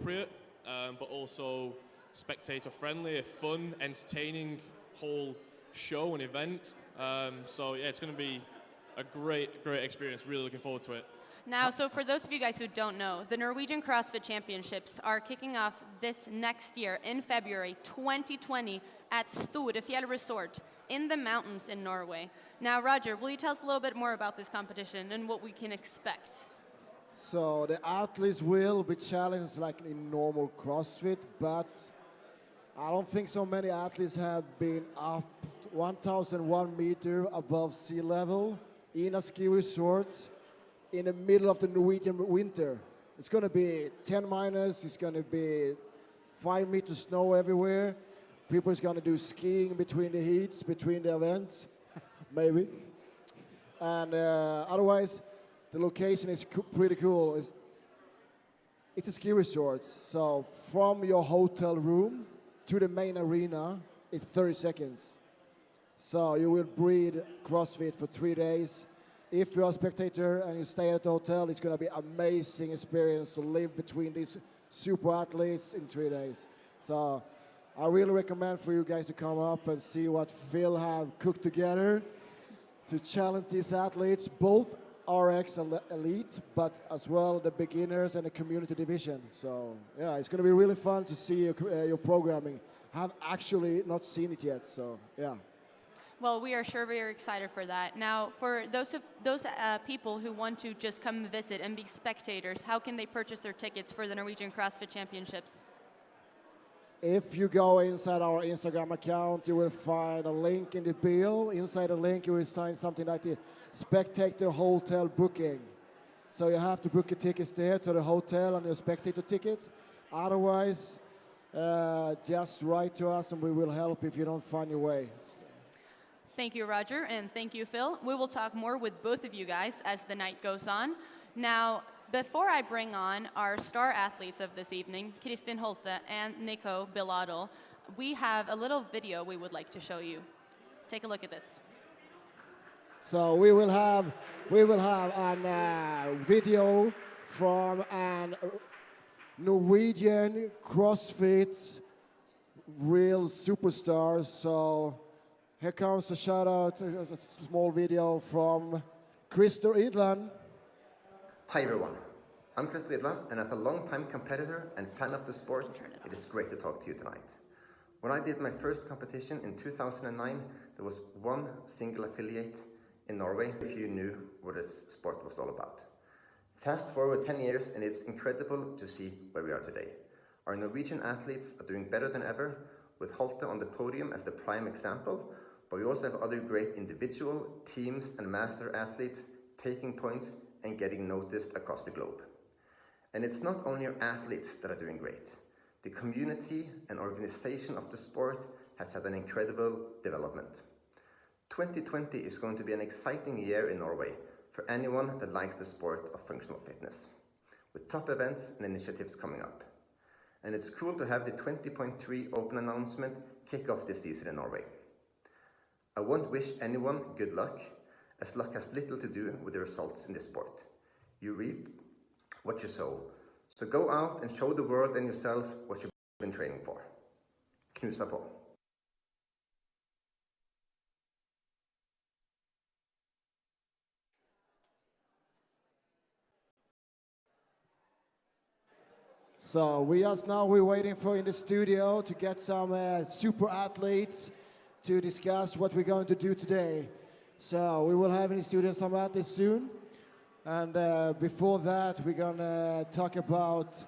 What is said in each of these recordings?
appropriate, but also spectator friendly, a fun, entertaining whole show and event. So yeah, it's going to be a great experience. Really looking forward to it. Now, so for those of you guys who don't know, the Norwegian CrossFit Championships are kicking off this next year in February 2020 at Storefjell Resort in the mountains in Norway. Now, Roger, will you tell us a little bit more about this competition and what we can expect? So the athletes will be challenged like in normal CrossFit, but I don't think so many athletes have been up 1,001 meter above sea level in a ski resort in the middle of the Norwegian winter. It's going to be 10 minus, it's going to be 5 meters snow everywhere. People is going to do skiing between the heats, between the events, maybe. And otherwise, the location is pretty cool. It's a ski resort, so from your hotel room to the main arena, it's 30 seconds. So you will breathe CrossFit for 3 days. If you're a spectator and you stay at the hotel, it's going to be an amazing experience to live between these super athletes in 3 days. So I really recommend for you guys to come up and see what Phil have cooked together to challenge these athletes, both RX Elite, but as well the beginners and the community division. So yeah, it's going to be really fun to see your programming. I have actually not seen it yet, so yeah. Well, we are sure very excited for that. Now, for those people who want to just come visit and be spectators, how can they purchase their tickets for the Norwegian CrossFit Championships? If you go inside our Instagram account, you will find a link in the bio. Inside the link, you will find something like the spectator hotel booking. So you have to book your tickets there to the hotel and your spectator tickets. Otherwise, just write to us and we will help if you don't find your way. Thank you, Roger, and thank you, Phil. We will talk more with both of you guys as the night goes on. Now, before I bring on our star athletes of this evening, Kristin Holte and Nicolay Billaudel, we have a little video we would like to show you. Take a look at this. So we will have a video from an Norwegian CrossFit real superstar. So here comes a shout out, a small video from Christer Idland. Hi everyone, I'm Christer Idland, and as a long-time competitor and fan of the sport, it is great to talk to you tonight. When I did my first competition in 2009, there was one single affiliate in Norway if you knew what this sport was all about. Fast forward 10 years and it's incredible to see where we are today. Our Norwegian athletes are doing better than ever, with Holte on the podium as the prime example, but we also have other great individual, teams and master athletes taking points and getting noticed across the globe. And it's not only our athletes that are doing great. The community and organization of the sport has had an incredible development. 2020 is going to be an exciting year in Norway for anyone that likes the sport of functional fitness, with top events and initiatives coming up. And it's cool to have the 20.3 Open announcement kick off this season in Norway. I won't wish anyone good luck, as luck has little to do with the results in this sport. You reap what you sow. So go out and show the world and yourself what you've been training for. Knusa på. So we're waiting for in the studio to get some super athletes to discuss what we're going to do today. So we will have in the studio some athletes soon. And before that, we're going to talk about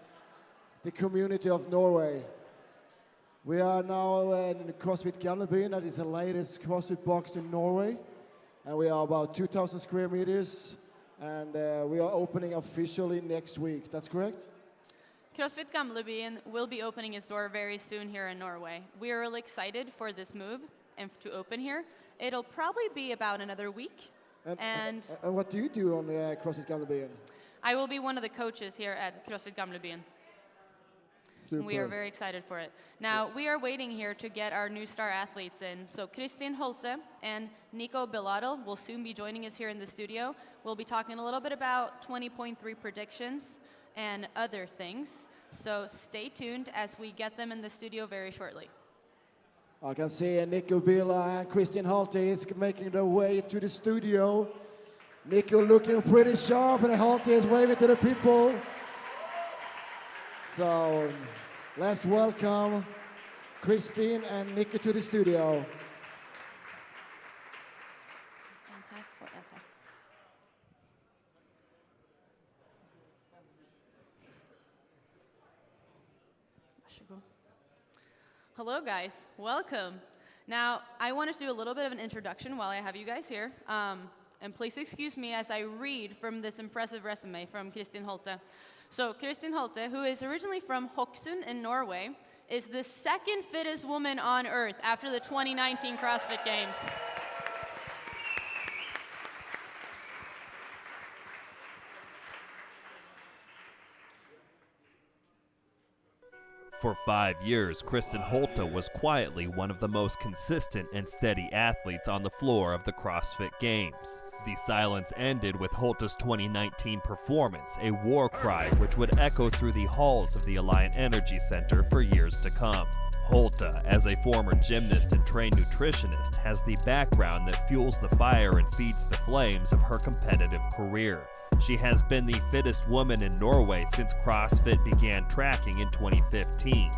the community of Norway. We are now in CrossFit Gamlebyen, that is the latest CrossFit box in Norway. And we are about 2,000 square meters. And we are opening officially next week. That's correct? CrossFit Gamlebyen will be opening its door very soon here in Norway. We are really excited for this move and to open here. It'll probably be about another week. And what do you do on CrossFit Gamlebyen? I will be one of the coaches here at CrossFit Gamlebyen. We are very excited for it. Now, we are waiting here to get our new star athletes in. So Kristin Holte and Nicolay Billaudel will soon be joining us here in the studio. We'll be talking a little bit about 20.3 predictions and other things. So stay tuned as we get them in the studio very shortly. I can see Nicolay Billaudel and Kristin Holte is making their way to the studio. Nico looking pretty sharp, and Holte is waving to the people. So let's welcome Kristin and Nico to the studio. Hello guys, welcome. Now, I wanted to do a little bit of an introduction while I have you guys here. And please excuse me as I read from this impressive resume from Kristin Holte. So Kristin Holte, who is originally from Hokksund in Norway, is the second fittest woman on Earth after the 2019 CrossFit Games. For 5 years, Kristin Holte was quietly one of the most consistent and steady athletes on the floor of the CrossFit Games. The silence ended with Holte's 2019 performance, a war cry which would echo through the halls of the Alliant Energy Center for years to come. Holte, as a former gymnast and trained nutritionist, has the background that fuels the fire and feeds the flames of her competitive career. She has been the fittest woman in Norway since CrossFit began tracking in 2015.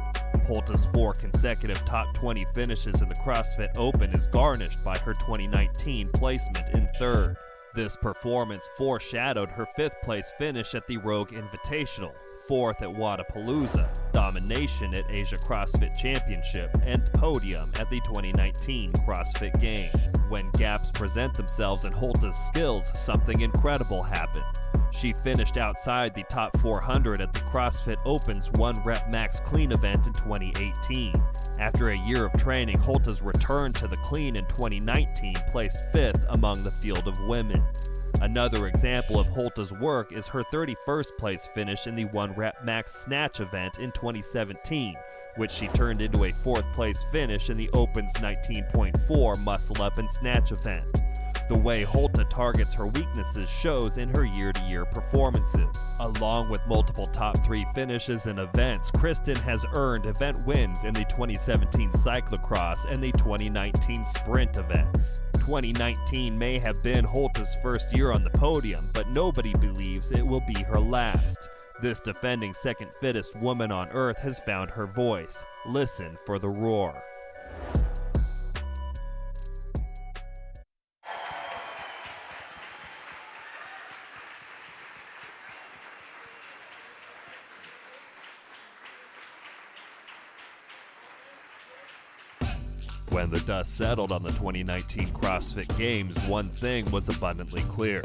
Holte's 4 consecutive top 20 finishes in the CrossFit Open is garnished by her 2019 placement in 3rd. This performance foreshadowed her 5th place finish at the Rogue Invitational, 4th at Wadapalooza, domination at Asia CrossFit Championship, and podium at the 2019 CrossFit Games. When gaps present themselves in Holte's skills, something incredible happens. She finished outside the top 400 at the CrossFit Open's 1-rep max clean event in 2018. After a year of training, Holte's return to the clean in 2019 placed 5th among the field of women. Another example of Holte's work is her 31st place finish in the 1-rep max snatch event in 2017, which she turned into a 4th place finish in the Open's 19.4 muscle up and snatch event. The way Holte targets her weaknesses shows in her year-to-year performances. Along with multiple top 3 finishes in events, Kristin has earned event wins in the 2017 cyclocross and the 2019 sprint events. 2019 may have been Holte's first year on the podium, but nobody believes it will be her last. This defending second fittest woman on Earth has found her voice. Listen for the roar. When the dust settled on the 2019 CrossFit Games, one thing was abundantly clear.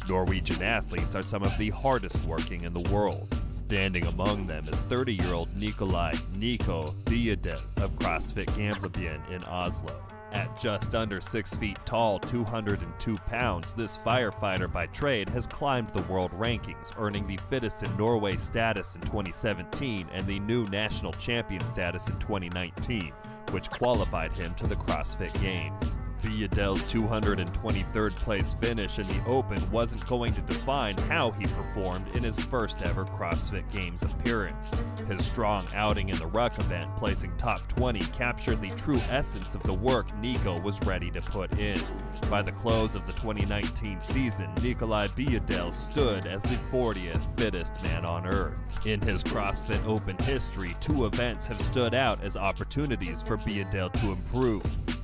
Norwegian athletes are some of the hardest working in the world. Standing among them is 30-year-old Nicolay Billaudel of CrossFit Gamlebyen in Oslo. At just under 6 feet tall, 202 pounds, this firefighter by trade has climbed the world rankings, earning the Fittest in Norway status in 2017 and the new national champion status in 2019, which qualified him to the CrossFit Games. Billaudels's 223rd place finish in the Open wasn't going to define how he performed in his first ever CrossFit Games appearance. His strong outing in the ruck event, placing top 20, captured the true essence of the work Nico was ready to put in. By the close of the 2019 season, Nicolay Billaudel stood as the 40th fittest man on Earth. In his CrossFit Open history, 2 events have stood out as opportunities for Billaudel to improve.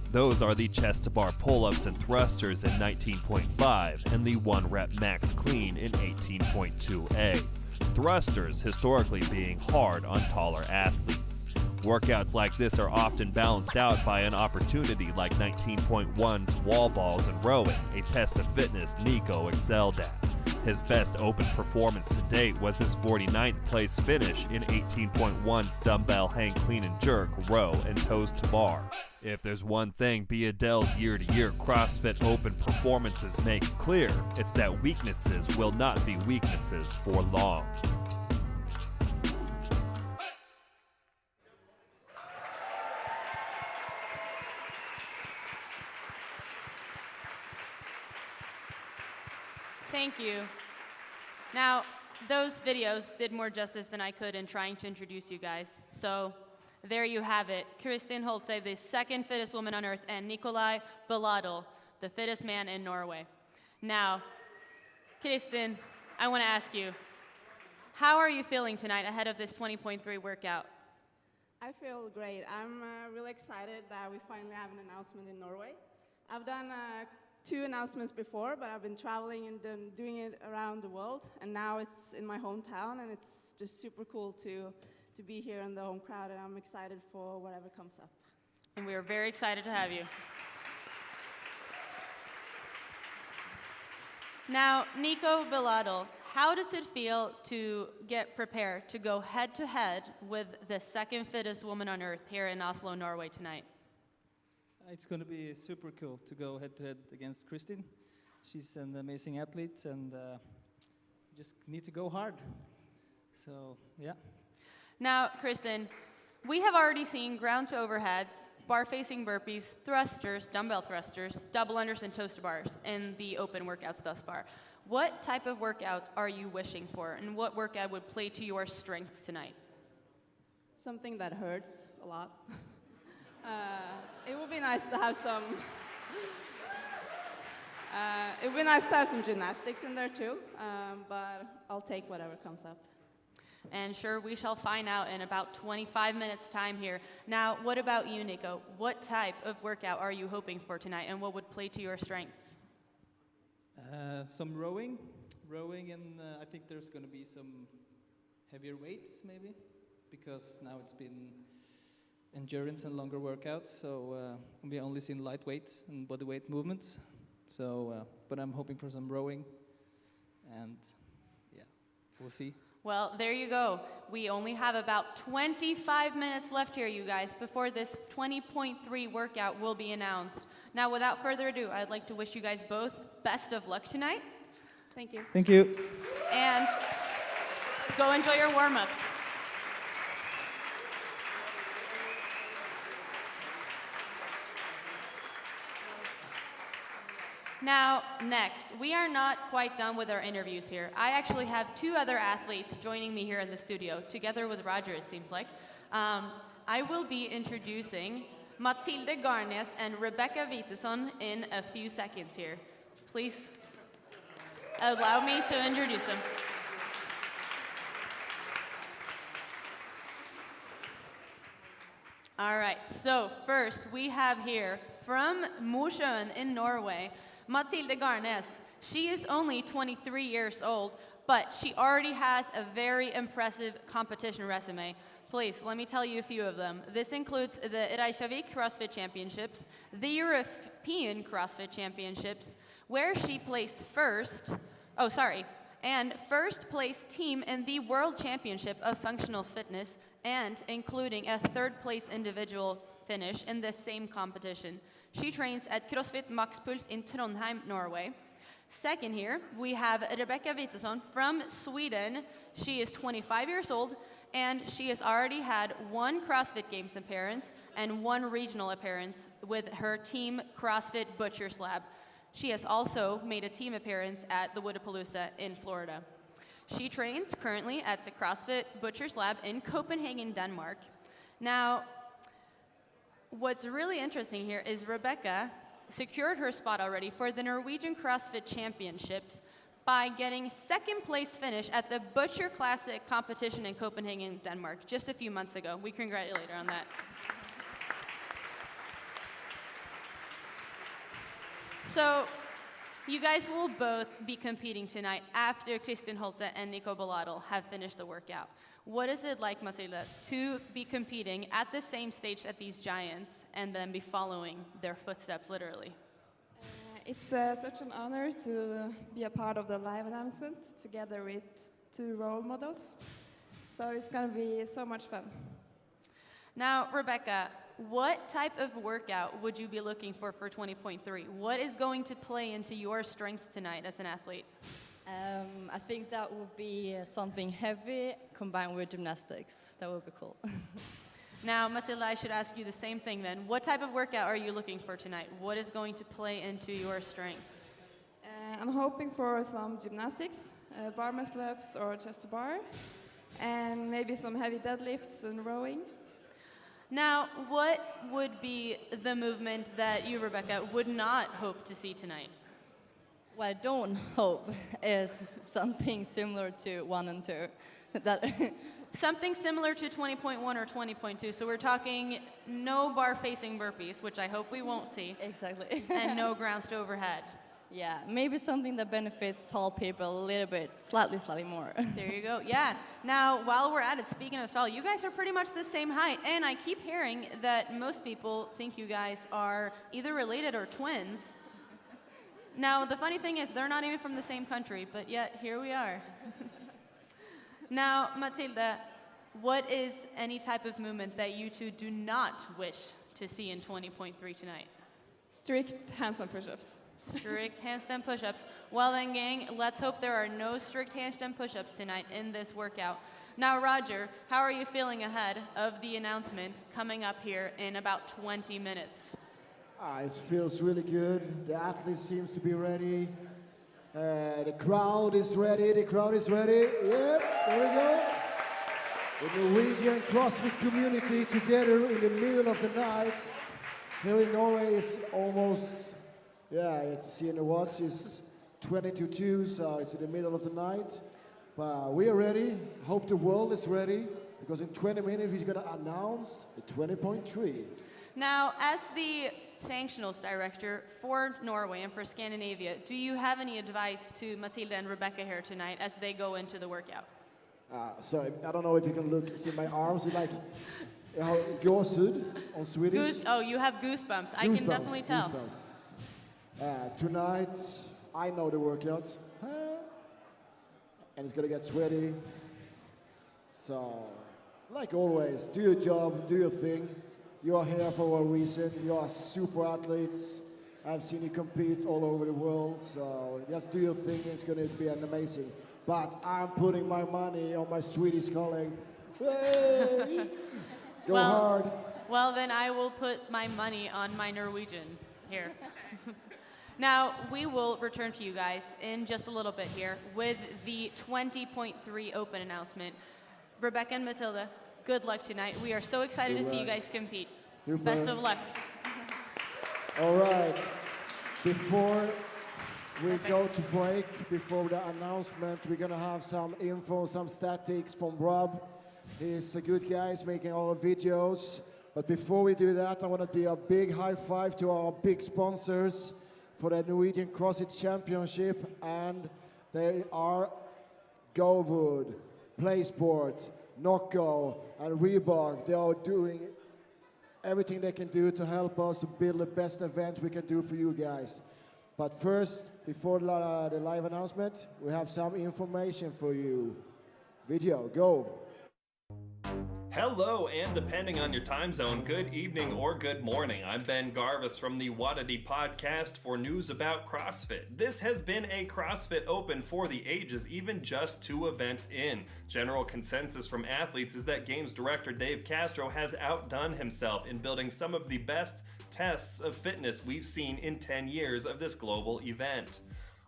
Those are the chest-to-bar pull-ups and thrusters in 19.5 and the 1-rep max clean in 18.2A. Thrusters historically being hard on taller athletes. Workouts like this are often balanced out by an opportunity like 19.1's wall balls and rowing, a test of fitness Nico excelled at. His best Open performance to date was his 49th place finish in 18.1's dumbbell hang clean and jerk, row, and toes to bar. If there's one thing Billaudels's year-to-year CrossFit Open performances make clear, it's that weaknesses will not be weaknesses for long. Thank you. Now, those videos did more justice than I could in trying to introduce you guys. So there you have it. Kristin Holte, the second fittest woman on earth, and Nicolay Billaudel, the fittest man in Norway. Now, Kristin, I want to ask you, how are you feeling tonight ahead of this 20.3 workout? I feel great. I'm really excited that we finally have an announcement in Norway. I've done 2 announcements before, but I've been traveling and doing it around the world, and now it's in my hometown, and it's just super cool to be here in the home crowd, and I'm excited for whatever comes up. And we are very excited to have you. Now, Nico Billaudel, how does it feel to get prepared to go head-to-head with the second fittest woman on earth here in Oslo, Norway tonight? It's going to be super cool to go head-to-head against Kristin. She's an amazing athlete, and just need to go hard. So, yeah. Now, Kristin, we have already seen ground to overheads, bar-facing burpees, thrusters, dumbbell thrusters, double unders, and toaster bars in the open workouts thus far. What type of workouts are you wishing for, and what workout would play to your strengths tonight? Something that hurts a lot. It would be nice to have some. It would be nice to have some gymnastics in there too, but I'll take whatever comes up. And sure, we shall find out in about 25 minutes time here. Now, what about you, Nico? What type of workout are you hoping for tonight, and what would play to your strengths? Some rowing, and I think there's going to be some heavier weights maybe, because now it's been endurance and longer workouts, so we only seen light weights and body weight movements. So, but I'm hoping for some rowing, and yeah, we'll see. Well, there you go. We only have about 25 minutes left here, you guys, before this 20.3 workout will be announced. Now, without further ado, I'd like to wish you guys both best of luck tonight. Thank you. Thank you. And go enjoy your warm-ups. Now, next, we are not quite done with our interviews here. I actually have 2 other athletes joining me here in the studio, together with Roger, it seems like. I will be introducing Matilde Garnes and Rebecka Vitesson in a few seconds here. Please allow me to introduce them. All right, so first we have here from Mosjøen in Norway, Matilde Garnes. She is only 23 years old, but she already has a very impressive competition resume. Please, let me tell you a few of them. This includes the Reykjavik CrossFit Championships, the European CrossFit Championships, where she placed first place team in the World Championship of Functional Fitness, and including a 3rd place individual finish in the same competition. She trains at CrossFit Max Puls in Trondheim, Norway. Second here, we have Rebecka Vitesson from Sweden. She is 25 years old, and she has already had 1 CrossFit Games appearance and 1 regional appearance with her team CrossFit Butcher's Lab. She has also made a team appearance at the Woodapalooza in Florida. She trains currently at the CrossFit Butcher's Lab in Copenhagen, Denmark. Now, what's really interesting here is Rebecka secured her spot already for the Norwegian CrossFit Championships by getting 2nd place finish at the Butcher Classic competition in Copenhagen, Denmark, just a few months ago. We congratulate her on that. So, you guys will both be competing tonight after Kristin Holte and Nico Billaudel have finished the workout. What is it like, Matilde, to be competing at the same stage as these giants and then be following their footsteps, literally? It's such an honor to be a part of the live announcement together with 2 role models. So it's going to be so much fun. Now, Rebecka, what type of workout would you be looking for 20.3? What is going to play into your strengths tonight as an athlete? I think that would be something heavy combined with gymnastics. That would be cool. Now, Matilde, I should ask you the same thing then. What type of workout are you looking for tonight? What is going to play into your strengths? I'm hoping for some gymnastics, bar muscle-ups or chest to bar, and maybe some heavy deadlifts and rowing. Now, what would be the movement that you, Rebecka, would not hope to see tonight? What I don't hope is something similar to 1 and 2. That Something similar to 20.1 or 20.2. So we're talking no bar-facing burpees, which I hope we won't see, exactly. and no grounds to overhead. Yeah, maybe something that benefits tall people a little bit, slightly more. There you go. Yeah. Now, while we're at it, speaking of tall, you guys are pretty much the same height. And I keep hearing that most people think you guys are either related or twins. Now, the funny thing is, they're not even from the same country, but yet here we are. Now, Matilde, what is any type of movement that you two do not wish to see in 20.3 tonight? Strict handstand push-ups. Strict handstand push-ups. Well then, gang, let's hope there are no strict handstand push-ups tonight in this workout. Now, Roger, how are you feeling ahead of the announcement coming up here in about 20 minutes? It feels really good. The athlete seems to be ready. The crowd is ready. The crowd is ready. Yep, there we go. The Norwegian CrossFit community together in the middle of the night. Here in Norway is almost, you see in the watch, it's 20 to 2, so it's in the middle of the night. But we are ready. Hope the world is ready, because in 20 minutes we're going to announce the 20.3. Now, as the sanctionals director for Norway and for Scandinavia, do you have any advice to Matilde and Rebecka here tonight as they go into the workout? So I don't know if you can see my arms, like gåshud on Swedish. You have goosebumps. I can definitely tell. Tonight, I know the workout, and it's gonna get sweaty. So, like always, do your job, do your thing. You are here for a reason. You are super athletes. I've seen you compete all over the world, so just do your thing. It's going to be amazing. But I'm putting my money on my Swedish colleague. Go hard. Well, then I will put my money on my Norwegian here. Now, we will return to you guys in just a little bit here with the 20.3 open announcement. Rebecka and Matilde, good luck tonight. We are so excited to see you guys compete. Super. Best of luck. All right. Before we go to break, before the announcement, we're going to have some info, some statistics from Rob. He's a good guy. He's making all the videos. But before we do that, I want to do a big high five to our big sponsors for the Norwegian CrossFit Championship. And they are GoWood, PlaySport, Nocco, and Reebok. They are doing everything they can do to help us to build the best event we can do for you guys. But first, before the live announcement, we have some information for you. Video, go. Hello, and depending on your time zone, good evening or good morning. I'm Ben Garnes from the Wadadi podcast for news about CrossFit. This has been a CrossFit Open for the ages, even just 2 events in. General consensus from athletes is that Games Director Dave Castro has outdone himself in building some of the best tests of fitness we've seen in 10 years of this global event.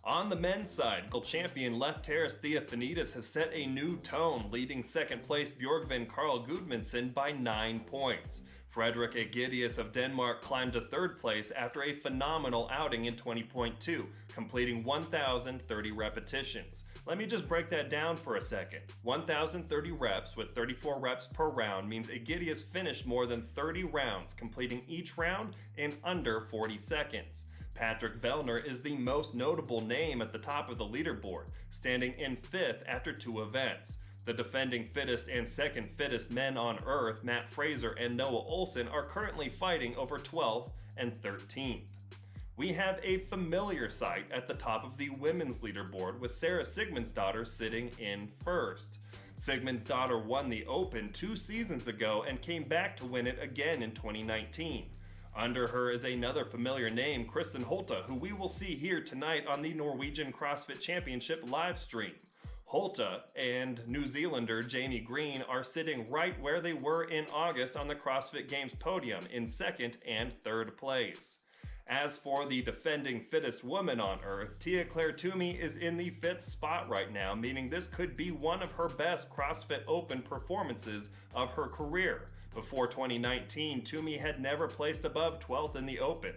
On the men's side, champion Lefteris Theophanidis has set a new tone, leading second place Bjørgvin Carl Gudmundsen by 9 points. Fredrik Egidius of Denmark climbed to 3rd place after a phenomenal outing in 20.2, completing 1,030 repetitions. Let me just break that down for a second. 1,030 reps with 34 reps per round means Egidius finished more than 30 rounds, completing each round in under 40 seconds. Patrick Vellner is the most notable name at the top of the leaderboard, standing in 5th after 2 events. The defending fittest and second fittest men on Earth, Matt Fraser and Noah Olsen, are currently fighting over 12th and 13th. We have a familiar sight at the top of the women's leaderboard, with Sarah Sigmundsdottir sitting in 1st. Sigmundsdottir won the Open 2 seasons ago and came back to win it again in 2019. Under her is another familiar name, Kristin Holte, who we will see here tonight on the Norwegian CrossFit Championship live stream. Holte and New Zealander Jamie Green are sitting right where they were in August on the CrossFit Games podium in 2nd and 3rd place. As for the defending fittest woman on Earth, Tia-Clair Toomey is in the 5th spot right now, meaning this could be one of her best CrossFit Open performances of her career. Before 2019, Toomey had never placed above 12th in the Open.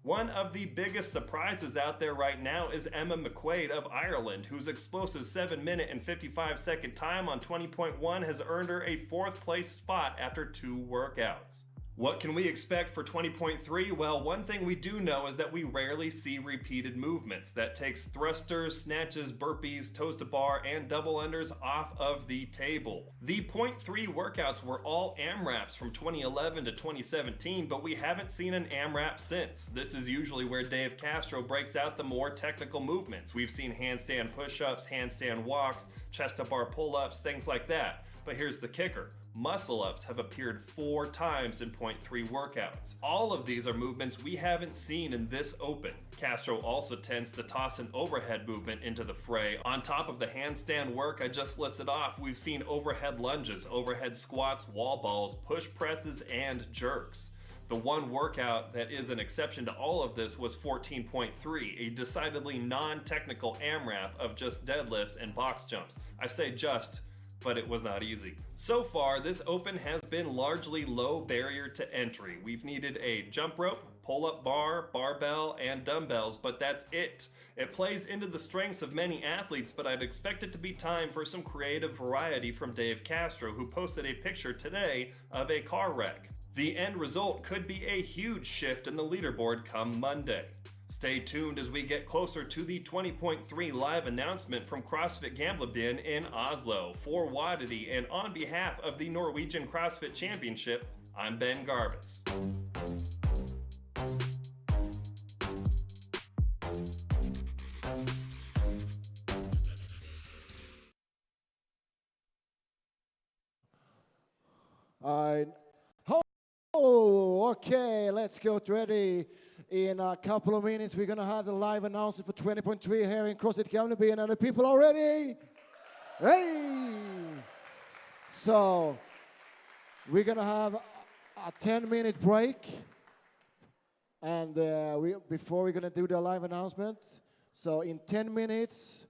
One of the biggest surprises out there right now is Emma McQuaid of Ireland, whose explosive 7-minute and 55-second time on 20.1 has earned her a 4th place spot after 2 workouts. What can we expect for 20.3? Well, one thing we do know is that we rarely see repeated movements. That takes thrusters, snatches, burpees, toes to bar, and double unders off of the table. The .3 workouts were all AMRAPs from 2011 to 2017, but we haven't seen an AMRAP since. This is usually where Dave Castro breaks out the more technical movements. We've seen handstand push-ups, handstand walks, chest-to-bar pull-ups, things like that. But here's the kicker. Muscle-ups have appeared 4 times in .3 workouts. All of these are movements we haven't seen in this Open. Castro also tends to toss an overhead movement into the fray. On top of the handstand work I just listed off, we've seen overhead lunges, overhead squats, wall balls, push presses, and jerks. The one workout that is an exception to all of this was 14.3, a decidedly non-technical AMRAP of just deadlifts and box jumps. I say just, but it was not easy. So far, this Open has been largely low barrier to entry. We've needed a jump rope, pull-up bar, barbell, and dumbbells, but that's it. It plays into the strengths of many athletes, but I'd expect it to be time for some creative variety from Dave Castro, who posted a picture today of a car wreck. The end result could be a huge shift in the leaderboard come Monday. Stay tuned as we get closer to the 20.3 live announcement from CrossFit Gamlebyen in Oslo. For Wadity and on behalf of the Norwegian CrossFit Championship, I'm Ben Garnes. Okay, let's get ready. In a couple of minutes, we're going to have the live announcement for 20.3 here in CrossFit Gamlebyen, and the people are ready. Hey! So, we're going to have a 10-minute break, and before we're going to do the live announcement. So, in 10 minutes,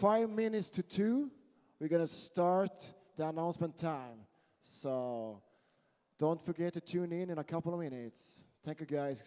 5 minutes to 2, we're going to start the announcement time. So, don't forget to tune in a couple of minutes. Thank you, guys.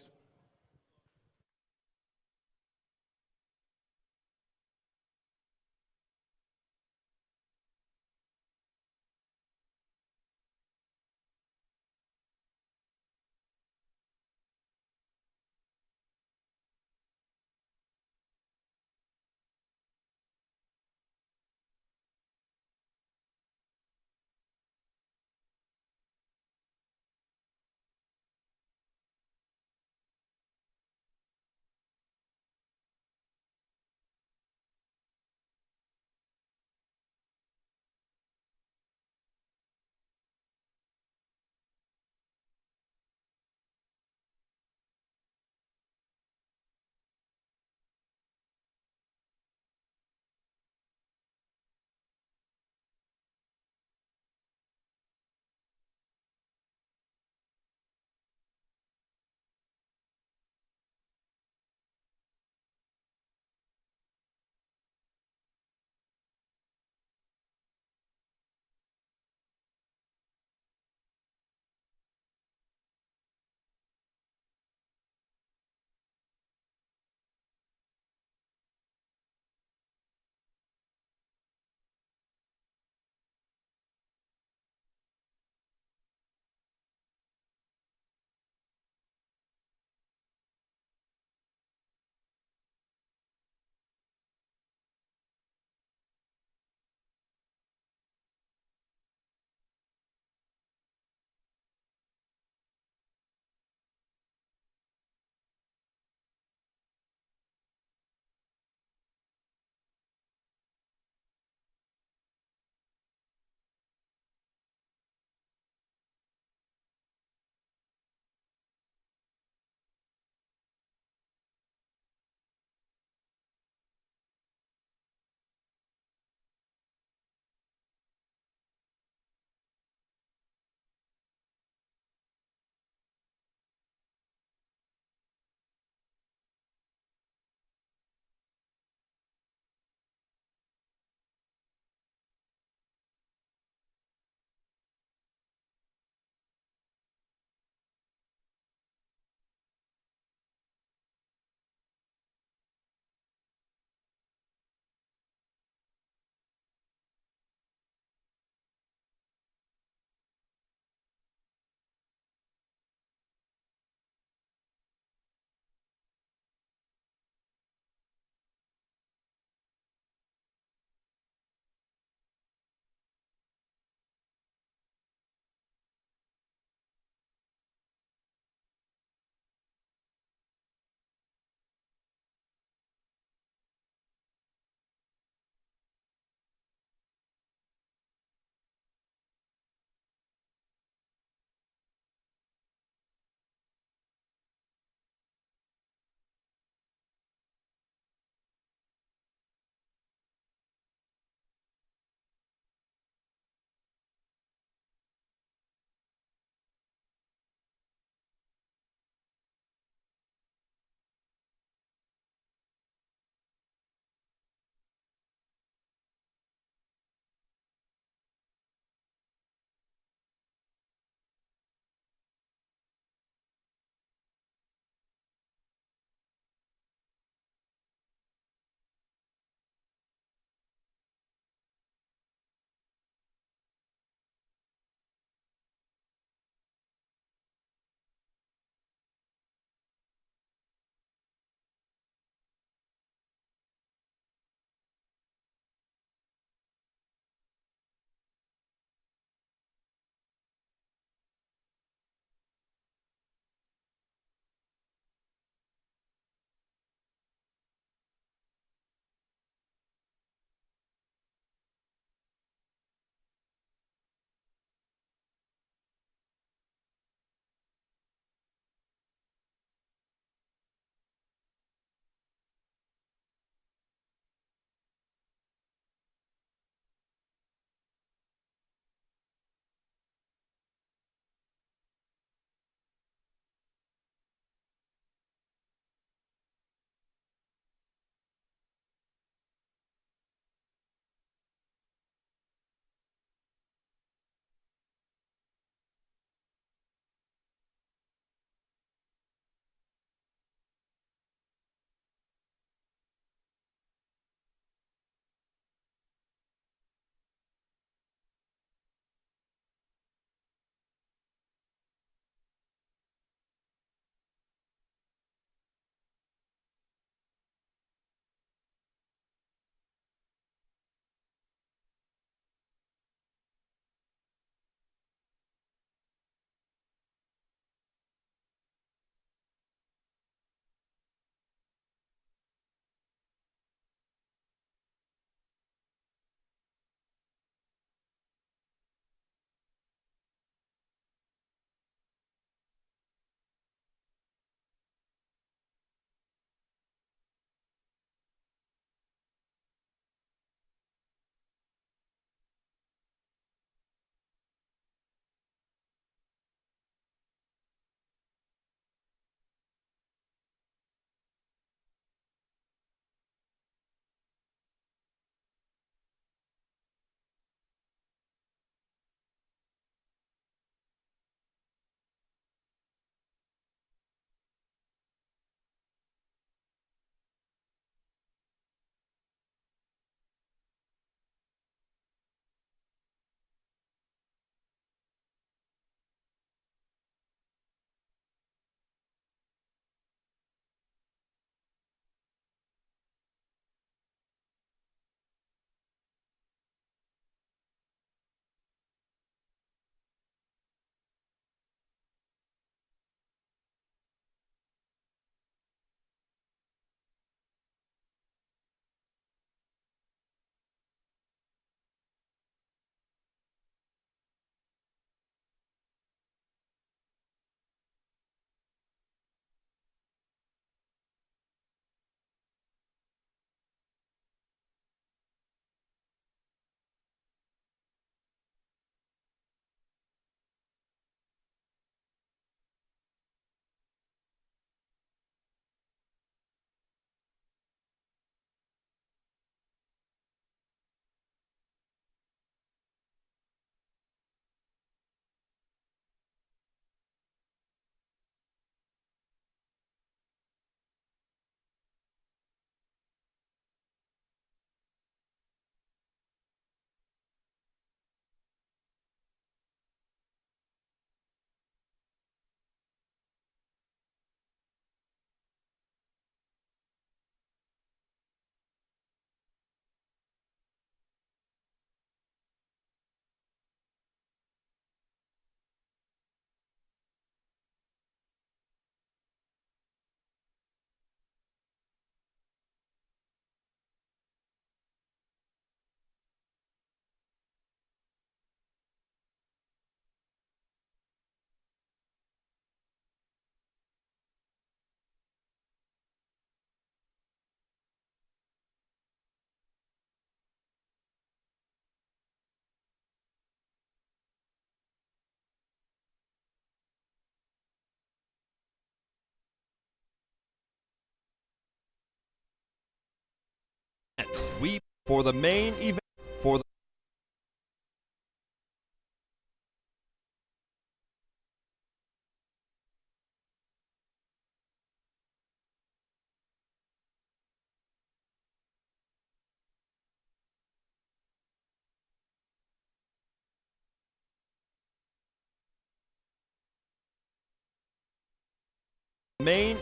For the main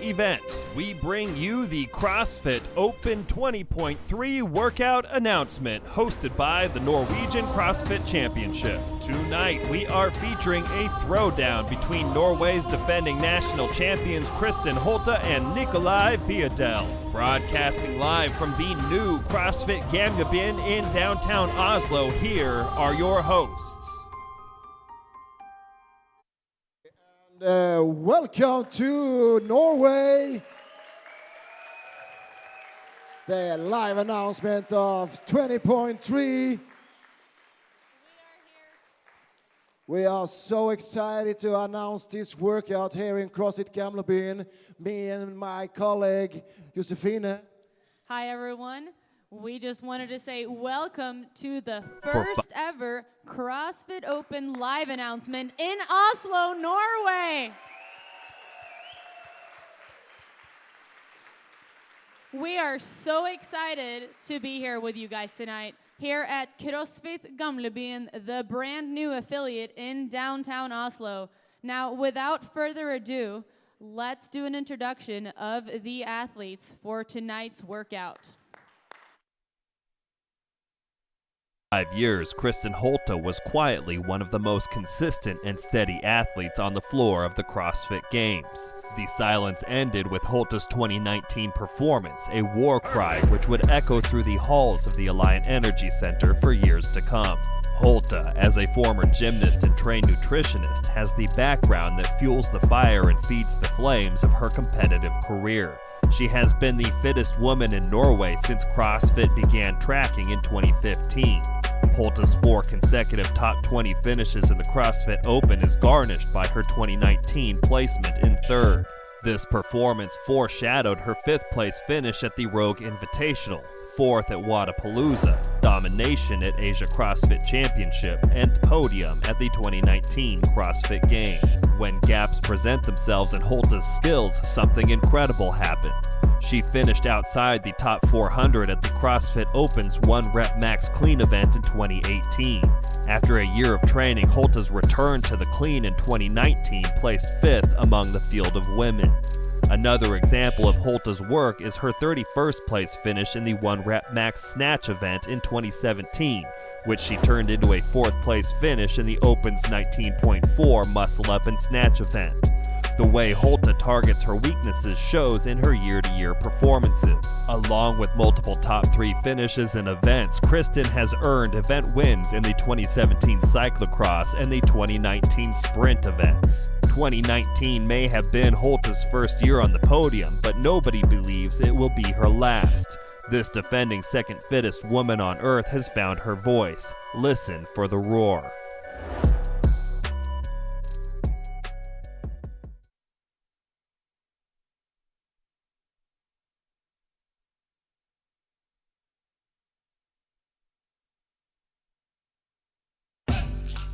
event, we bring you the CrossFit Open 20.3 workout announcement hosted by the Norwegian CrossFit Championship. Tonight we are featuring a throwdown between Norway's defending national champions Kristin Holte and Nicolay Billaudel. Broadcasting live from the new CrossFit Gamlebyen in downtown Oslo, here are your hosts. Welcome to Norway. The live announcement of 20.3. We are so excited to announce this workout here in CrossFit Gamlebyen. Me and my colleague Josefine. Hi everyone. We just wanted to say welcome to the first ever CrossFit Open live announcement in Oslo, Norway. We are so excited to be here with you guys tonight, here at CrossFit Gamlebyen, the brand new affiliate in downtown Oslo. Now, without further ado, let's do an introduction of the athletes for tonight's workout. 5 years, Kristin Holte was quietly one of the most consistent and steady athletes on the floor of the CrossFit Games. The silence ended with Holte's 2019 performance, a war cry which would echo through the halls of the Alliant Energy Center for years to come. Holte, as a former gymnast and trained nutritionist, has the background that fuels the fire and feeds the flames of her competitive career. She has been the fittest woman in Norway since CrossFit began tracking in 2015. Holte's 4 consecutive top 20 finishes in the CrossFit Open is garnished by her 2019 placement in 3rd. This performance foreshadowed her 5th place finish at the Rogue Invitational, 4th at Wadapalooza, domination at Asia CrossFit Championship, and podium at the 2019 CrossFit Games. When gaps present themselves in Holte's skills, something incredible happens. She finished outside the top 400 at the CrossFit Open's 1-rep max clean event in 2018. After a year of training, Holte's return to the clean in 2019 placed 5th among the field of women. Another example of Holte's work is her 31st place finish in the 1-rep max snatch event in 2017, which she turned into a 4th place finish in the Open's 19.4 muscle up and snatch event. The way Holte targets her weaknesses shows in her year-to-year performances. Along with multiple top 3 finishes in events, Kristin has earned event wins in the 2017 cyclocross and the 2019 sprint events. 2019 may have been Holte's first year on the podium, but nobody believes it will be her last. This defending second-fittest woman on Earth has found her voice. Listen for the roar.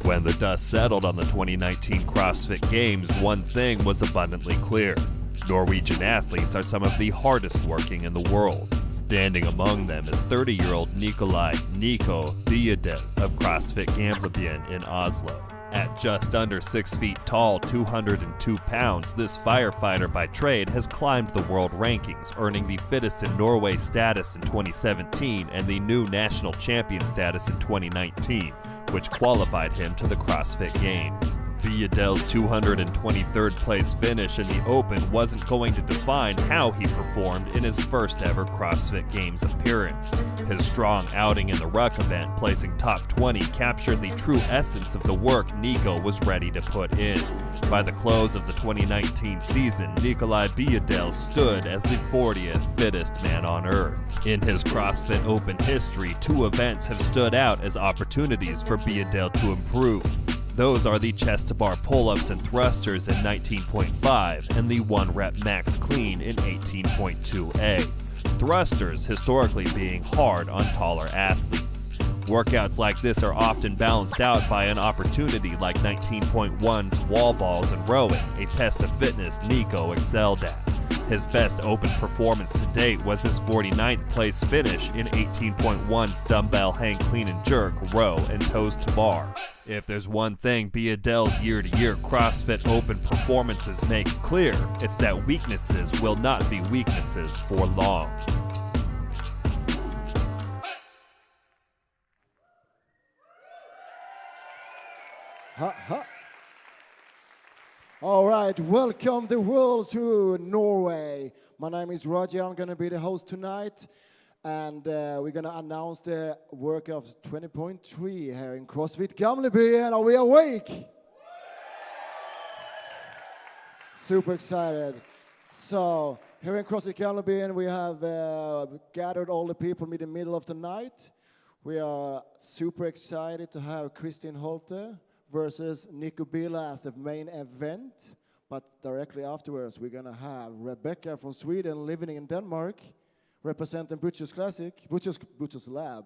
When the dust settled on the 2019 CrossFit Games, one thing was abundantly clear. Norwegian athletes are some of the hardest working in the world. Standing among them is 30-year-old Nicolay Billaudel of CrossFit Gamlebyen in Oslo. At just under 6 feet tall, 202 pounds, this firefighter by trade has climbed the world rankings, earning the Fittest in Norway status in 2017 and the new national champion status in 2019, which qualified him to the CrossFit Games. Billaudels' 223rd place finish in the Open wasn't going to define how he performed in his first ever CrossFit Games appearance. His strong outing in the ruck event, placing top 20, captured the true essence of the work Nico was ready to put in. By the close of the 2019 season, Nicolay Billaudel stood as the 40th fittest man on Earth. In his CrossFit Open history, 2 events have stood out as opportunities for Billaudel to improve. Those are the chest-to-bar pull-ups and thrusters in 19.5 and the 1-rep max clean in 18.2A. thrusters historically being hard on taller athletes. Workouts like this are often balanced out by an opportunity like 19.1's wall balls and rowing, a test of fitness Nico excelled at. His best open performance to date was his 49th place finish in 18.1's dumbbell hang clean and jerk, row, and toes to bar. If there's one thing Billaudels's year-to-year CrossFit Open performances make clear, it's that weaknesses will not be weaknesses for long. All right, welcome the world to Norway. My name is Roger, I'm gonna be the host tonight. And we're gonna announce the workout of 20.3 here in CrossFit Gamlebyen. Are we awake? Super excited. So, here in CrossFit Gamlebyen, we have gathered all the people in the middle of the night. We are super excited to have Kristin Holte versus Nicolay Billaudel as the main event. But directly afterwards, we're gonna have Rebecka from Sweden living in Denmark, representing Butcher's Lab,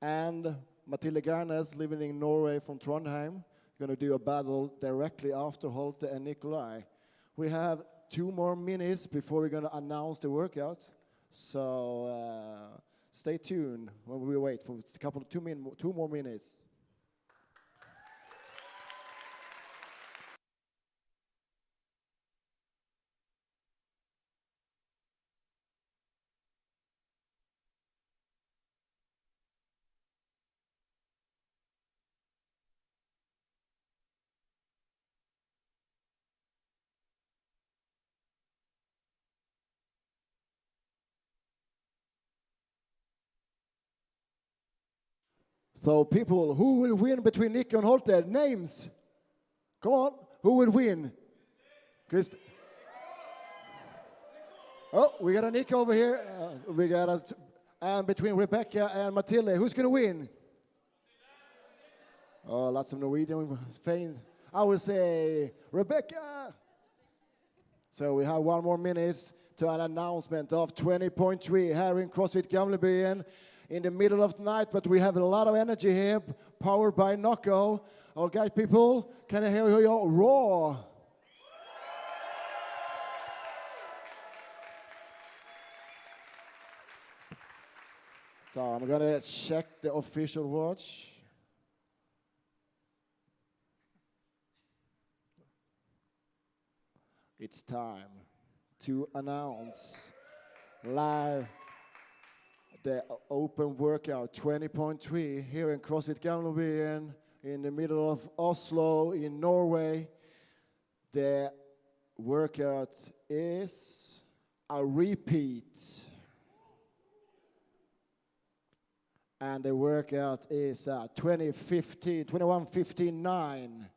and Matilde Garnes living in Norway from Trondheim, gonna do a battle directly after Holte and Nicolay. We have 2 more minutes before we're gonna announce the workout, so stay tuned when we wait for a 2 more minutes. So people, who will win between Nico and Holte? Names. Come on, who will win? Oh, we got a Nico over here. We got and between Rebecka and Matilde, who's gonna win? Oh, lots of Norwegian fans. I will say Rebecka. So we have 1 more minute to an announcement of 20.3 here in CrossFit Gamlebyen. In the middle of the night, but we have a lot of energy here, powered by Nocco. Okay, people, can I hear your roar? So I'm gonna check the official watch. It's time to announce live the open workout 20.3 here in CrossFit Gamlebyen in the middle of Oslo in Norway. The workout is a repeat. And the workout is 21:15:9.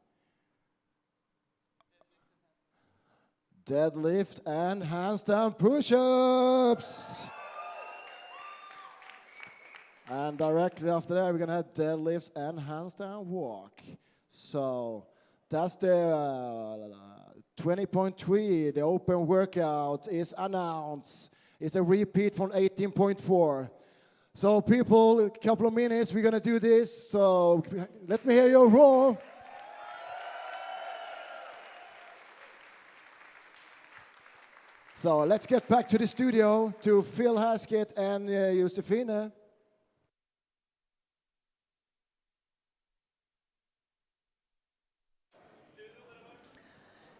Deadlift and handstand push-ups. And directly after that, we're going to have deadlifts and handstand walk. So that's the 20.3. The open workout is announced. It's a repeat from 18.4. So people, a couple of minutes, we're going to do this. So let me hear your roar. So let's get back to the studio to Phil Haskett and Josefine.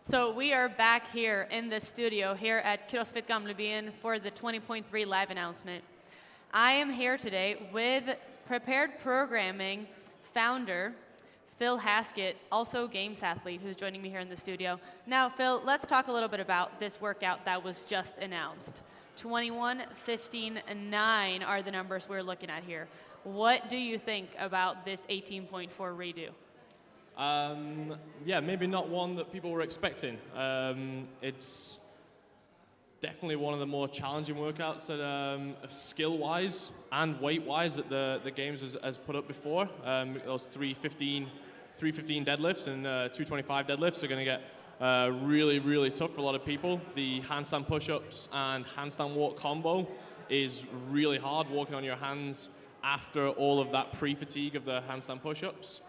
So we are back here in the studio here at CrossFit Gamlebyen for the 20.3 live announcement. I am here today with Prepared Programming founder Phil Haskett, also Games athlete, who's joining me here in the studio. Now, Phil, let's talk a little bit about this workout that was just announced. 21:15:9 are the numbers we're looking at here. What do you think about this 18.4 redo? Yeah, maybe not one that people were expecting. It's definitely one of the more challenging workouts that, skill-wise and weight-wise that the Games has put up before. Those 315 deadlifts and 225 deadlifts are going to get really, really tough for a lot of people. The handstand push-ups and handstand walk combo is really hard, walking on your hands after all of that pre-fatigue of the handstand push-ups.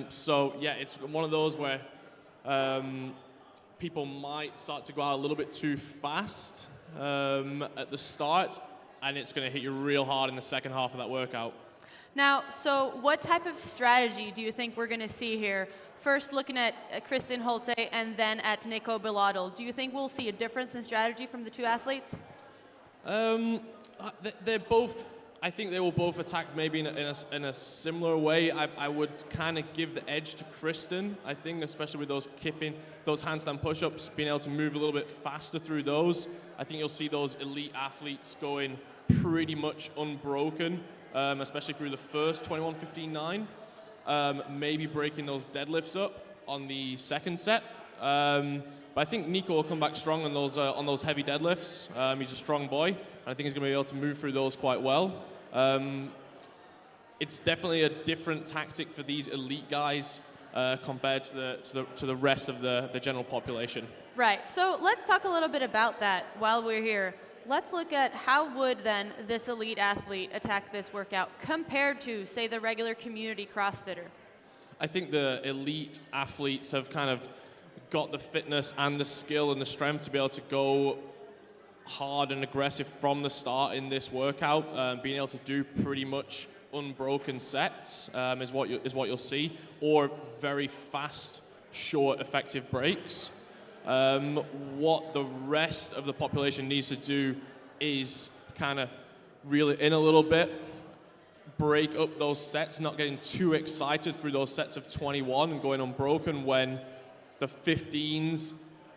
So yeah, it's one of those where people might start to go out a little bit too fast at the start, and it's going to hit you real hard in the second half of that workout. Now, so what type of strategy do you think we're going to see here? First looking at Kristin Holte and then at Nicolay Billaudel. Do you think we'll see a difference in strategy from the two athletes? They're both, I think they will both attack maybe in a similar way. I would kind of give the edge to Kristin, I think, especially with those handstand push-ups, being able to move a little bit faster through those. I think you'll see those elite athletes going pretty much unbroken, especially through the first 21:15.9. Maybe breaking those deadlifts up on the second set. But I think Nico will come back strong on those heavy deadlifts. He's a strong boy, and I think he's going to be able to move through those quite well. It's definitely a different tactic for these elite guys compared to the rest of the general population. Right. So let's talk a little bit about that while we're here. Let's look at how would then this elite athlete attack this workout compared to, say, the regular community CrossFitter? I think the elite athletes have kind of got the fitness and the skill and the strength to be able to go hard and aggressive from the start in this workout. Being able to do pretty much unbroken sets is what you'll see, or very fast, short, effective breaks. What the rest of the population needs to do is kind of reel it in a little bit, break up those sets, not getting too excited through those sets of 21 and going unbroken when the 15s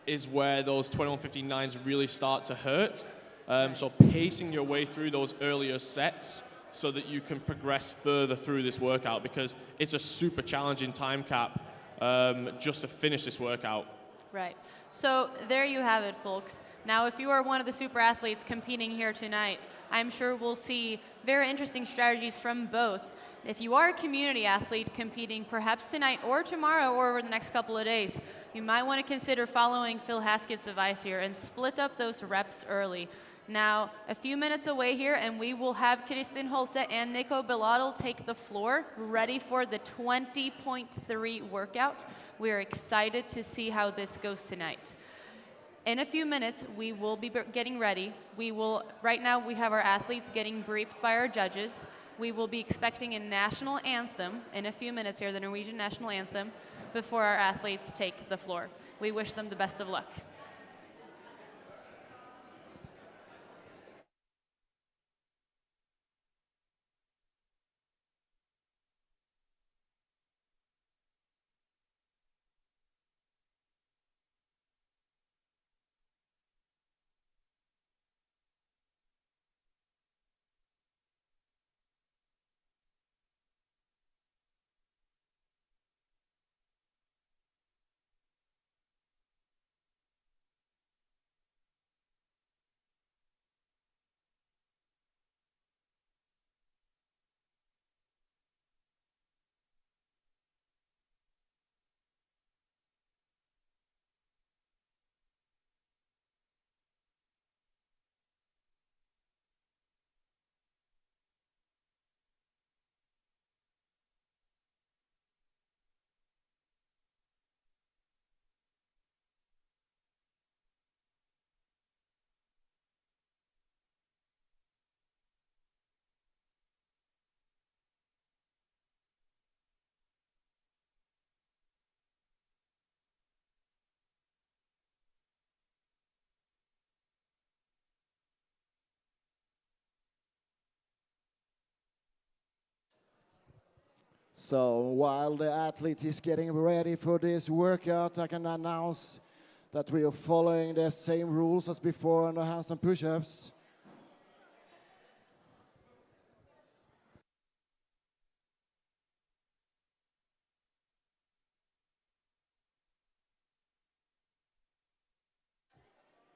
is where those 21:15.9s really start to hurt. So pacing your way through those earlier sets so that you can progress further through this workout, because it's a super challenging time cap just to finish this workout. Right. So there you have it, folks. Now, if you are one of the super athletes competing here tonight, I'm sure we'll see very interesting strategies from both. If you are a community athlete competing perhaps tonight or tomorrow or over the next couple of days, you might want to consider following Phil Haskett's advice here and split up those reps early. Now, a few minutes away here, and we will have Kristin Holte and Nicolay Billaudel take the floor, ready for the 20.3 workout. We are excited to see how this goes tonight. In a few minutes, we will be getting ready. Right now, we have our athletes getting briefed by our judges. We will be expecting a national anthem in a few minutes here, the Norwegian National Anthem, before our athletes take the floor. We wish them the best of luck. So while the athlete is getting ready for this workout, I can announce that we are following the same rules as before on the handstand push-ups.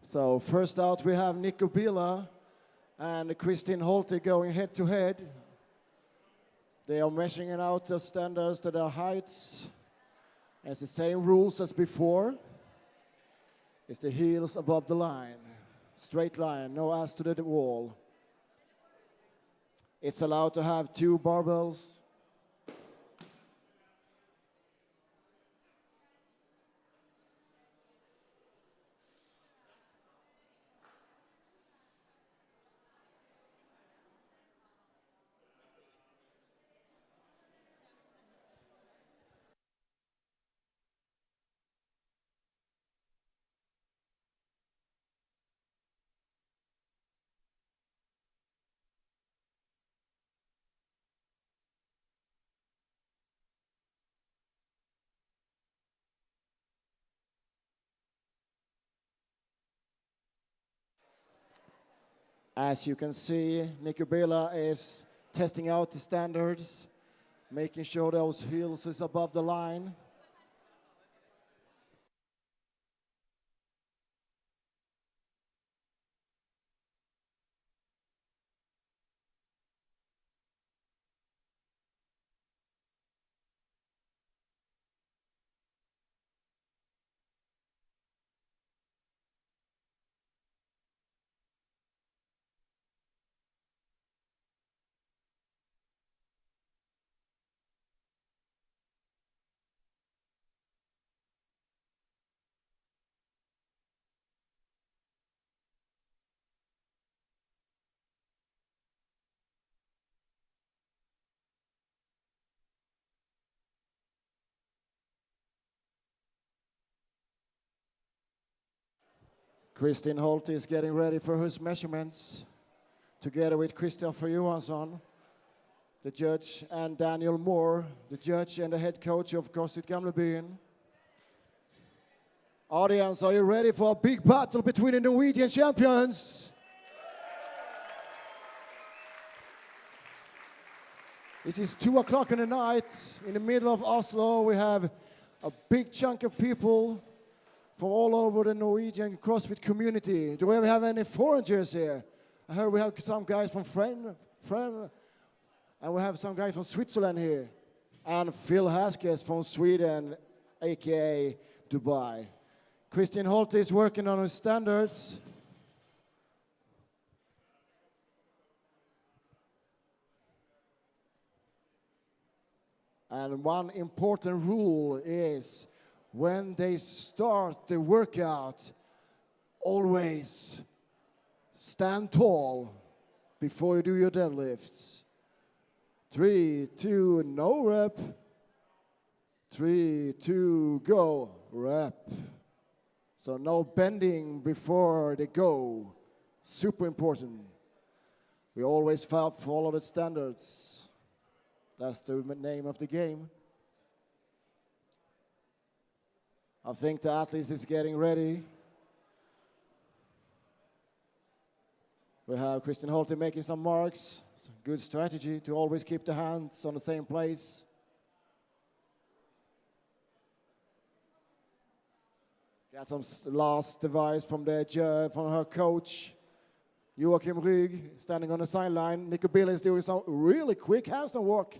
So first out we have Nicolay Billaudel and Kristin Holte going head to head. They are measuring out the standards to their heights. It's the same rules as before. It's the heels above the line. Straight line, no ass to the wall. It's allowed to have 2 barbells. As you can see, Nicolay Billaudel is testing out the standards, making sure those heels is above the line. Kristin Holte is getting ready for his measurements, together with Kristoffer Johansson, the judge, and Daniel Moore, the judge and the head coach of CrossFit Gamlebyen. Audience, are you ready for a big battle between the Norwegian champions? This is 2 o'clock in the night. In the middle of Oslo, we have a big chunk of people from all over the Norwegian CrossFit community. Do we have any foreigners here? I heard we have some guys from France, and we have some guys from Switzerland here. And Phil Haskes from Sweden, aka Dubai. Kristin Holte is working on her standards. And one important rule is when they start the workout, always stand tall before you do your deadlifts. 3, 2, no rep. 3, 2, go, rep. So no bending before they go. Super important. We always follow the standards. That's the name of the game. I think the athletes is getting ready. We have Kristin Holte making some marks. It's a good strategy to always keep the hands on the same place. Got some last advice from her coach, Joachim Rygg, standing on the sideline. Nicolay Billaudel is doing some really quick handstand walk.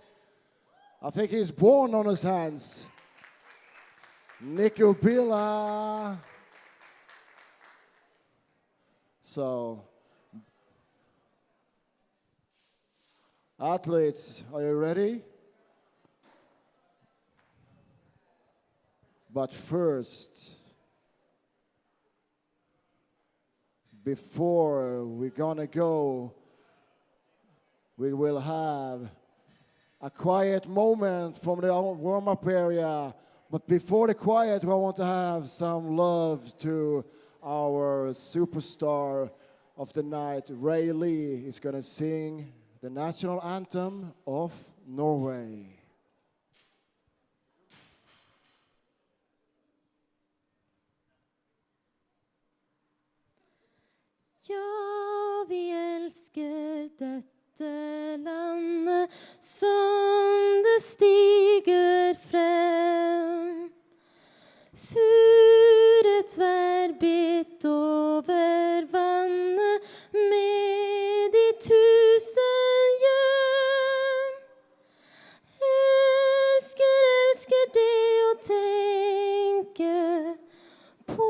I think he's born on his hands. Nicolay Billaudel. So, athletes, are you ready? But first, before we're gonna go, we will have a quiet moment from the warm-up area. But before the quiet, I want to have some love to our superstar of the night. Ray Lee is going to sing the national anthem of Norway. Ja, vi elsker dette landet som det stiger frem. Furet tverrbitt over vannet med de 1000 hjem. Elsker det å tenke på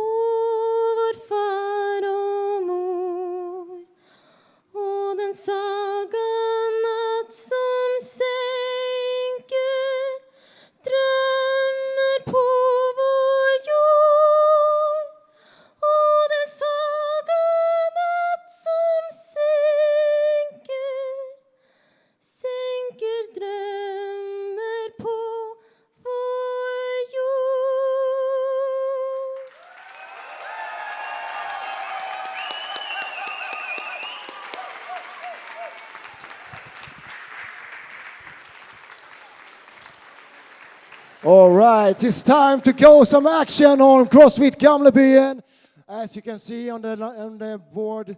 All right, it's time to go some action on CrossFit Gamlebyen. As you can see on the board,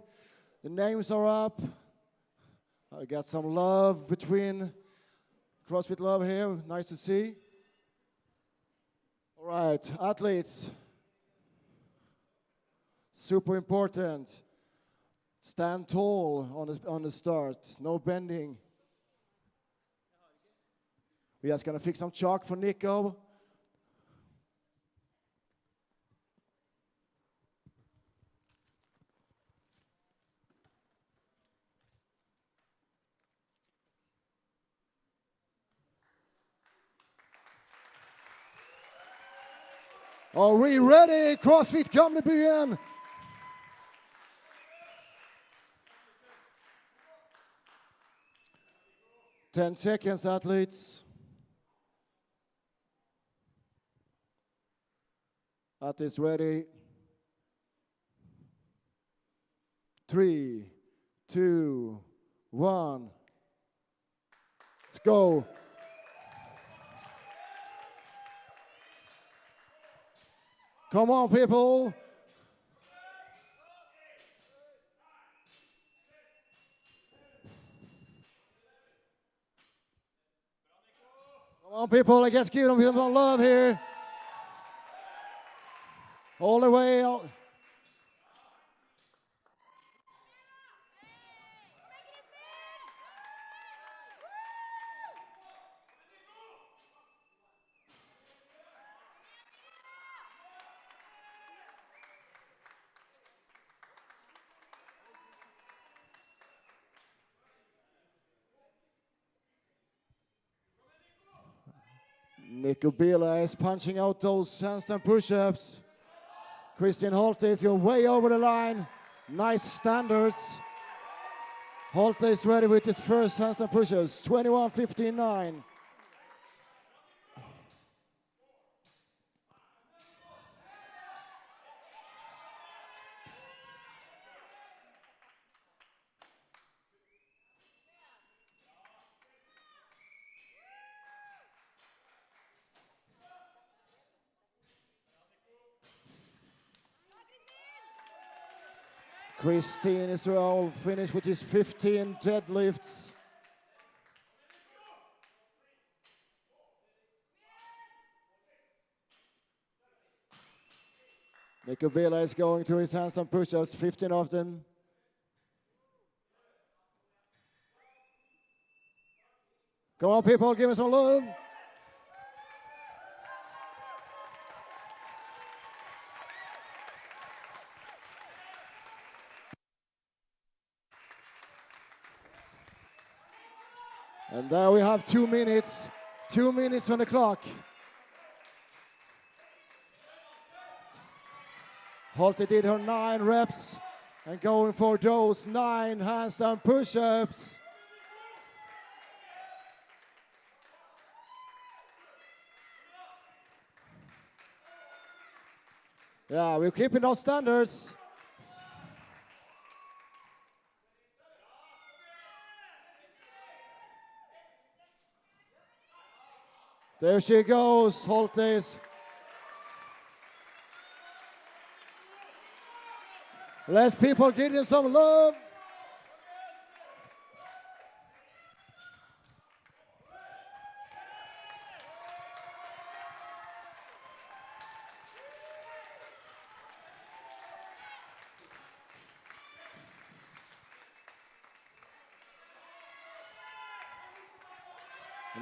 the names are up. I got some love between CrossFit love here. Nice to see. All right, athletes. Super important. Stand tall on the start. No bending. We're just going to fix some chalk for Nico. Are we ready, CrossFit Gamlebyen? Ten seconds, athletes. Athletes ready. 3, 2, 1. Let's go. Come on, people. Come on, people. Let's give them some love here. All the way out. Nicolay Billaudel is punching out those handstand push-ups. Kristin Holte is going way over the line. Nice standards. Holte is ready with his first handstand push-ups. 21:59. Kristin is all finished with his 15 deadlifts. Nicolay Billaudel is going to his handstand push-ups, 15 of them. Come on, people, give us some love. And there we have 2 minutes. 2 minutes on the clock. Holte did her 9 reps and going for those 9 handstand push-ups. Yeah, we're keeping those standards. There she goes, Holtes. Let's people give you some love.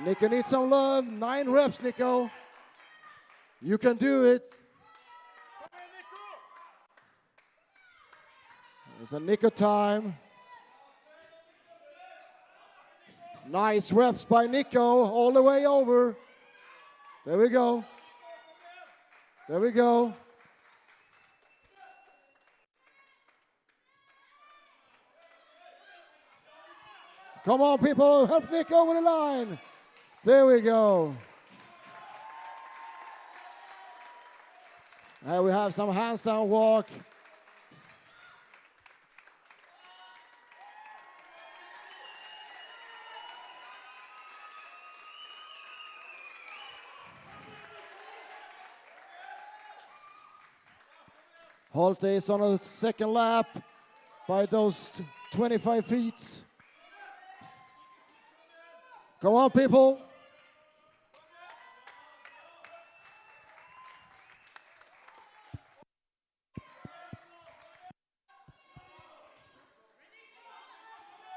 Nico needs some love. 9 reps, Nico. You can do it. It's a Nico time. Nice reps by Nico all the way over. There we go. There we go. Come on, people. Help Nico over the line. There we go. And we have some handstand walk. Holte is on a second lap by those 25 feet. Come on, people.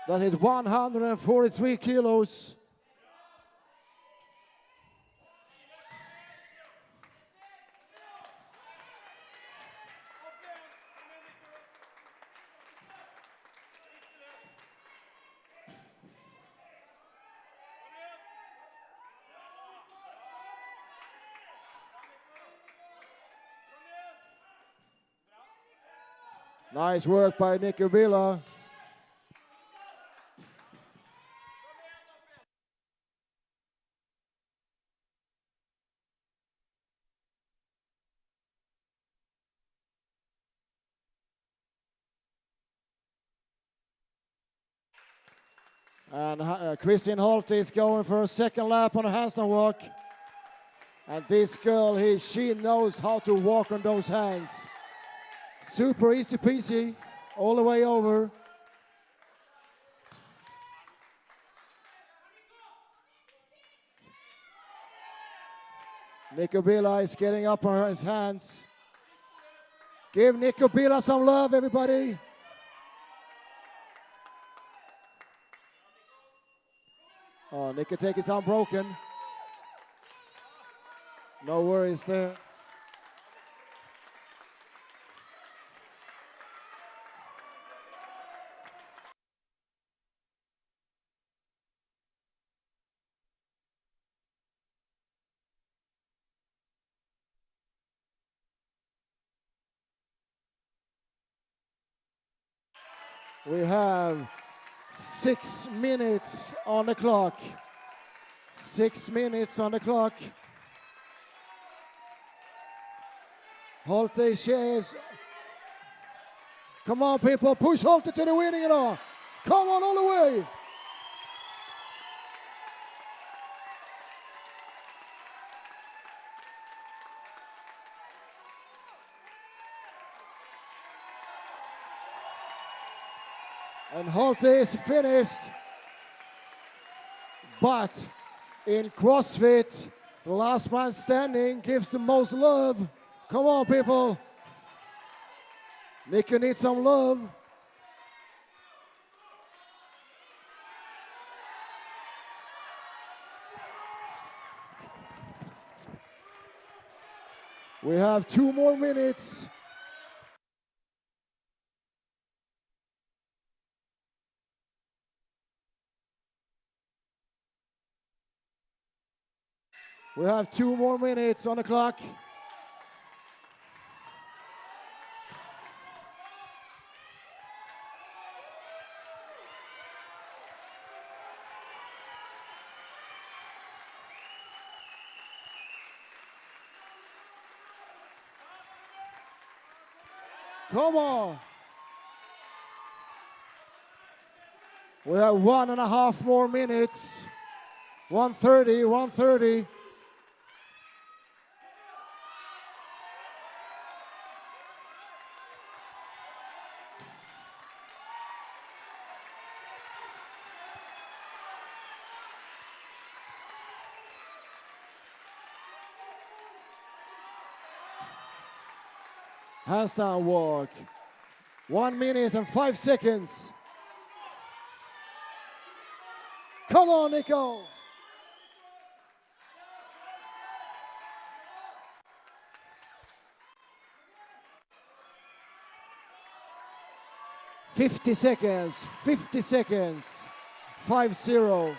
That is 143 kilos. Nice work by Nicolay Billaudel. And Kristin Holte is going for a second lap on a handstand walk. And this girl, she knows how to walk on those hands. Super easy peasy, all the way over. Nicolay Billaudel is getting up on his hands. Give Nicolay Billaudel some love, everybody. Oh, Nick take is unbroken. No worries there. We have 6 minutes on the clock. 6 minutes on the clock. Holte shares. Come on, people, push Holte to the winning and all. Come on, all the way. And Holte is finished. But in CrossFit, the last man standing gives the most love. Come on, people. Nick, you need some love. We have 2 more minutes. We have 2 more minutes on the clock. Come on. We have 1.5 more minutes. 1:30, 1:30. Handstand walk. 1 minute and 5 seconds. Come on, Nico. "50 seconds, 50 seconds, 5-0.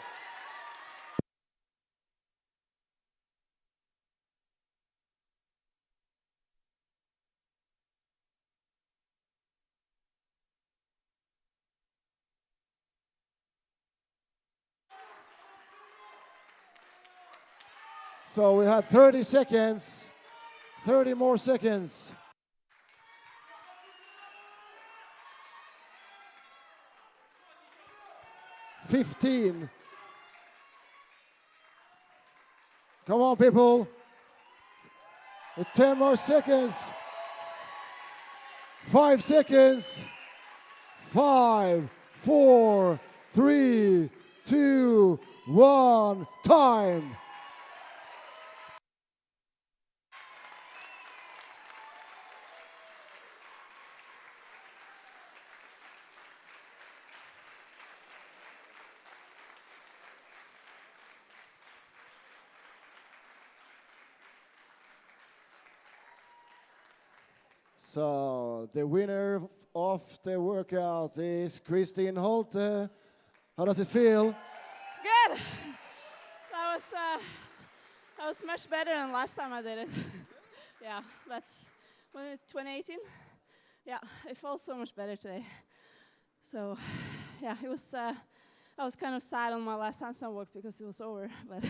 So we have 30 seconds, 30 more seconds. "15. Come on, people. 10 more seconds. 5 seconds. 5, 4, 3, 2, 1, time. So the winner of the workout is Kristin Holte. How does it feel? Good. That was much better than last time I did it. Yeah, that's 2018. Yeah, it felt so much better today. So, yeah, it was. I was kind of sad on my last handstand walk because it was over, but.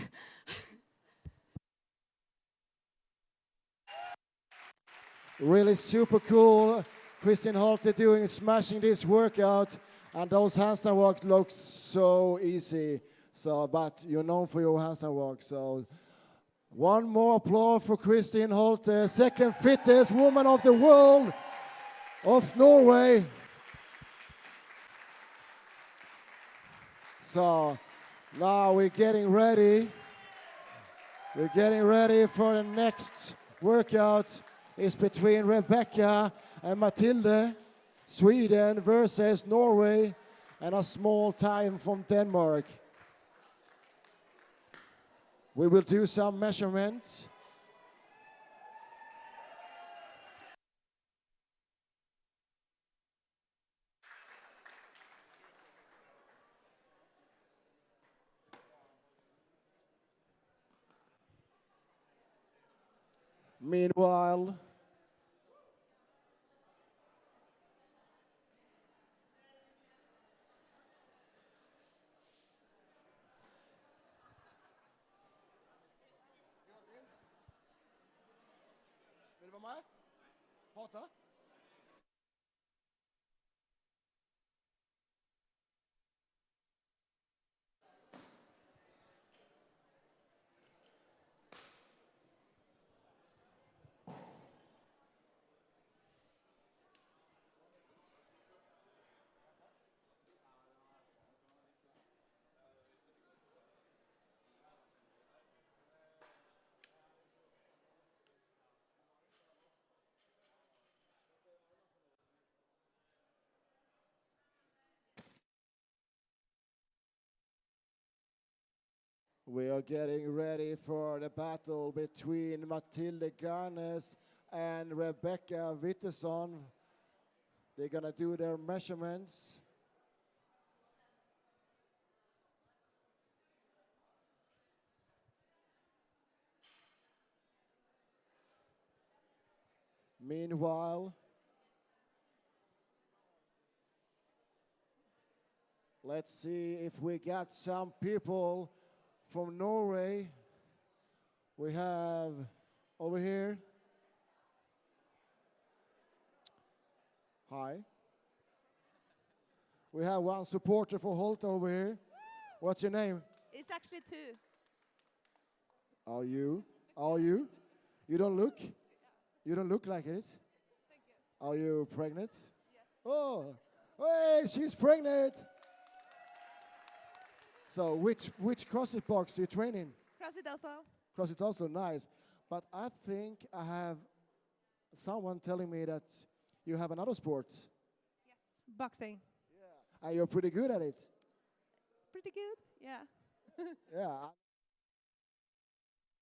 Really super cool. Kristin Holte smashing this workout, and those handstand walks look so easy. So, but you're known for your handstand walk. So, one more applause for Kristin Holte, second fittest woman of the world of Norway. So, now we're getting ready. We're getting ready for the next workout. It's between Rebecka and Matilde, Sweden versus Norway, and a small time from Denmark. We will do some measurements. Meanwhile, vill du vara med? Prata? We are getting ready for the battle between Matilde Garnes and Rebecka Vitesson. They're gonna do their measurements. Meanwhile, let's see if we got some people from Norway. We have over here. Hi. We have one supporter for Holte over here. What's your name? It's actually 2. Are you? Are you? You don't look? You don't look like it. Thank you. Are you pregnant? Yes. Oh, hey, she's pregnant. So which CrossFit box are you training? CrossFit Oslo. CrossFit Oslo, nice. But I think I have someone telling me that you have another sport. Yes. Boxing. Yeah. And you're pretty good at it. Pretty good. Yeah. Yeah.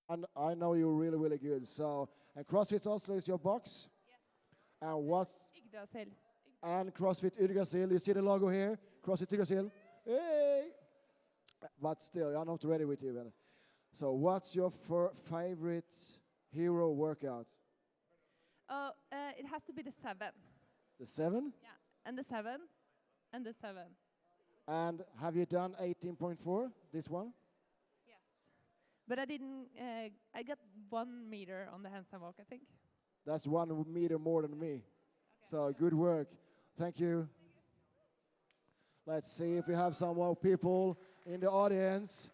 And I know you're really, really good. So, and CrossFit Oslo is your box? Yes. And what's... Yggdrasil. And CrossFit Yggdrasil. You see the logo here? CrossFit Yggdrasil. Hey! But still, I'm not ready with you. So what's your favorite hero workout? It has to be the 7. The 7? Yeah. And the 7. And the 7. And have you done 18.4, this one? Yes. But I didn't, I got 1 meter on the handstand walk, I think. That's 1 meter more than me. Okay. So good work. Thank you. Let's see if we have some more people in the audience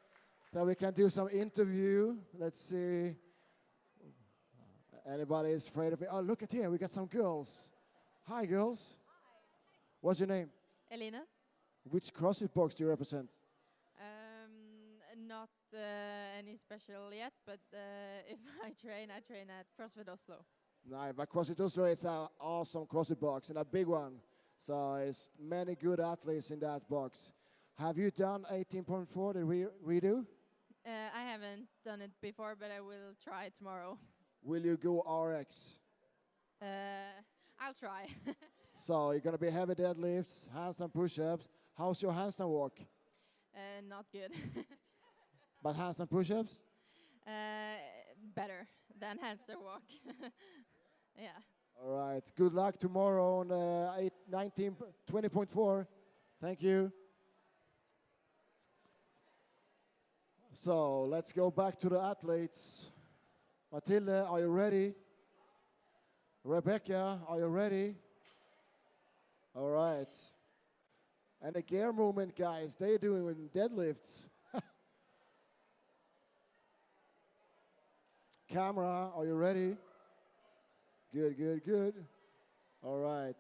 that we can do some interview. Let's see. Anybody is afraid of me? Oh, look at here. We got some girls. Hi, girls. What's your name? Elena. Which CrossFit box do you represent? Not any special yet, but if I train at CrossFit Oslo. Nice, but CrossFit Oslo is an awesome CrossFit box and a big one. So it's many good athletes in that box. Have you done 18.4, the redo? I haven't done it before, but I will try tomorrow. Will you go RX? I'll try. So you're going to be heavy deadlifts, handstand push-ups. How's your handstand walk? Not good. But handstand push-ups? Better than handstand walk. Yeah. All right. Good luck tomorrow on 20.4. Thank you. So let's go back to the athletes. Matilde, are you ready? Rebecka, are you ready? All right. And the gear movement, guys, they're doing deadlifts. Camera, are you ready? Good, good, good. All right.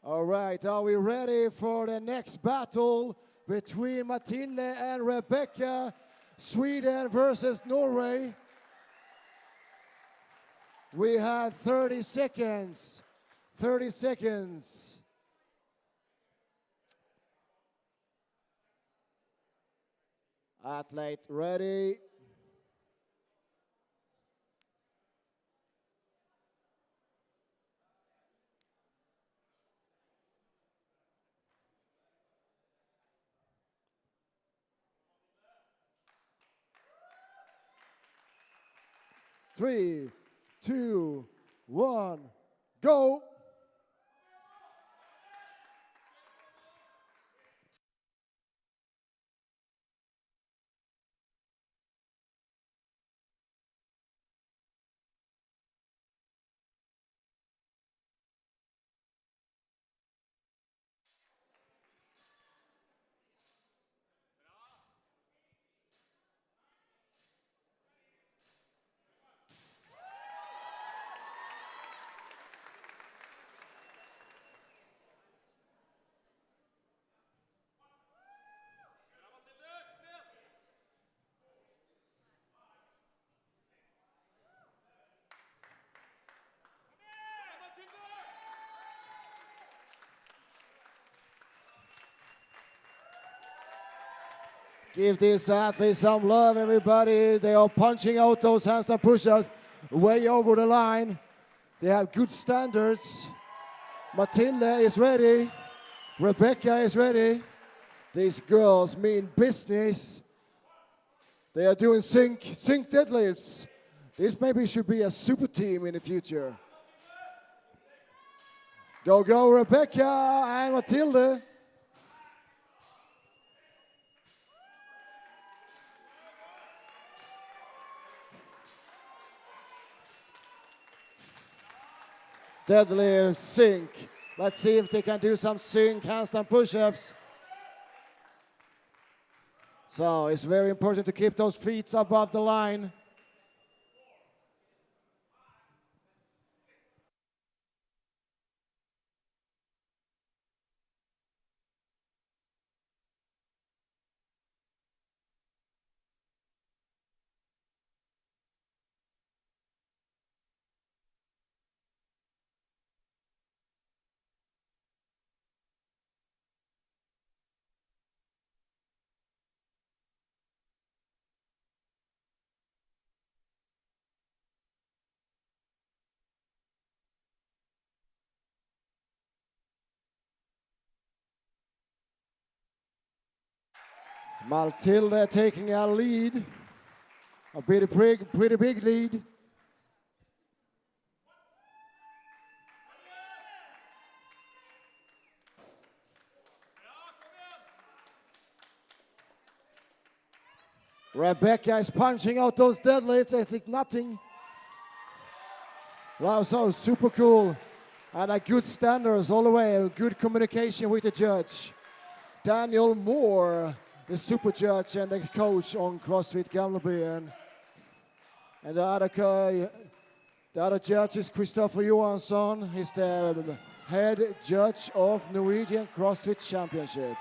All right, are we ready for the next battle between Matilde and Rebecka? Sweden versus Norway. We have 30 seconds. 30 seconds. Athlete ready. Three, two, one, go. Give these athletes some love, everybody. They are punching out those handstand push-ups way over the line. They have good standards. Matilde is ready. Rebecka is ready. These girls mean business. They are doing sync deadlifts. This maybe should be a super team in the future. Go, go, Rebecka and Matilde. Deadlift, sync. Let's see if they can do some sync handstand push-ups. So it's very important to keep those feet above the line. Matilde taking a lead, a pretty big lead. Rebecka is punching out those deadlifts. I think nothing. Wow, so super cool. And a good standards all the way, a good communication with the judge. Daniel Moore, the super judge and the coach on CrossFit Gamlebyen. And the other judge is Kristoffer Johansson. He's the head judge of Norwegian CrossFit Championship.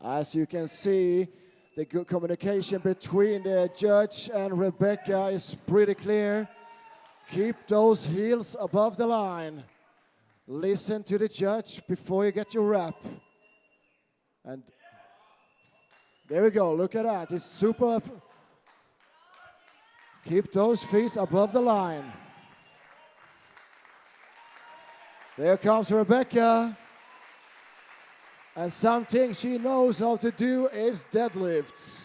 As you can see, the good communication between the judge and Rebecka is pretty clear. Keep those heels above the line. Listen to the judge before you get your rep. And there we go, look at that, it's super. Keep those feet above the line. There comes Rebecka. And something she knows how to do is deadlifts.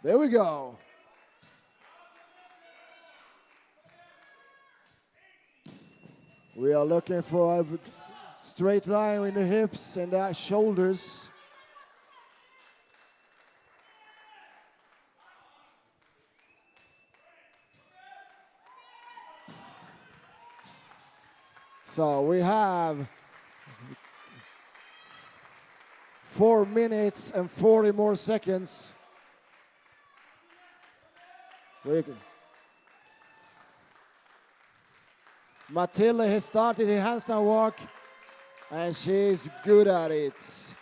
There we go. We are looking for a straight line in the hips and the shoulders. So we have 4 minutes and 40 more seconds. Matilde has started a handstand walk, and she's good at it.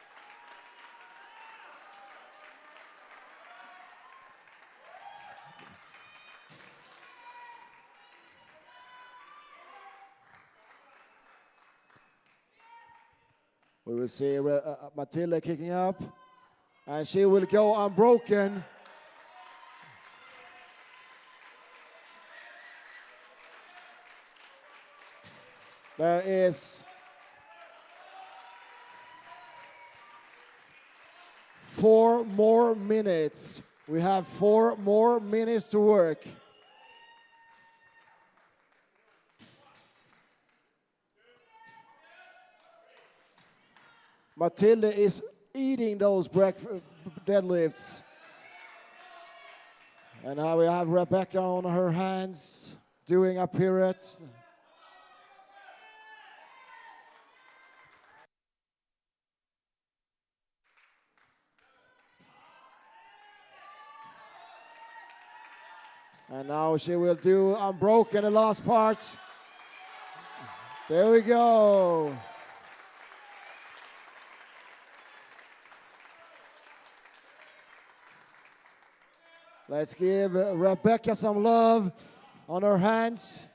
We will see Matilde kicking up, and she will go unbroken. There is 4 more minutes. We have 4 more minutes to work. Matilde is eating those deadlifts. And now we have Rebecka on her hands doing a pirouette. And now she will do unbroken, the last part. There we go. Let's give Rebecka some love on her hands.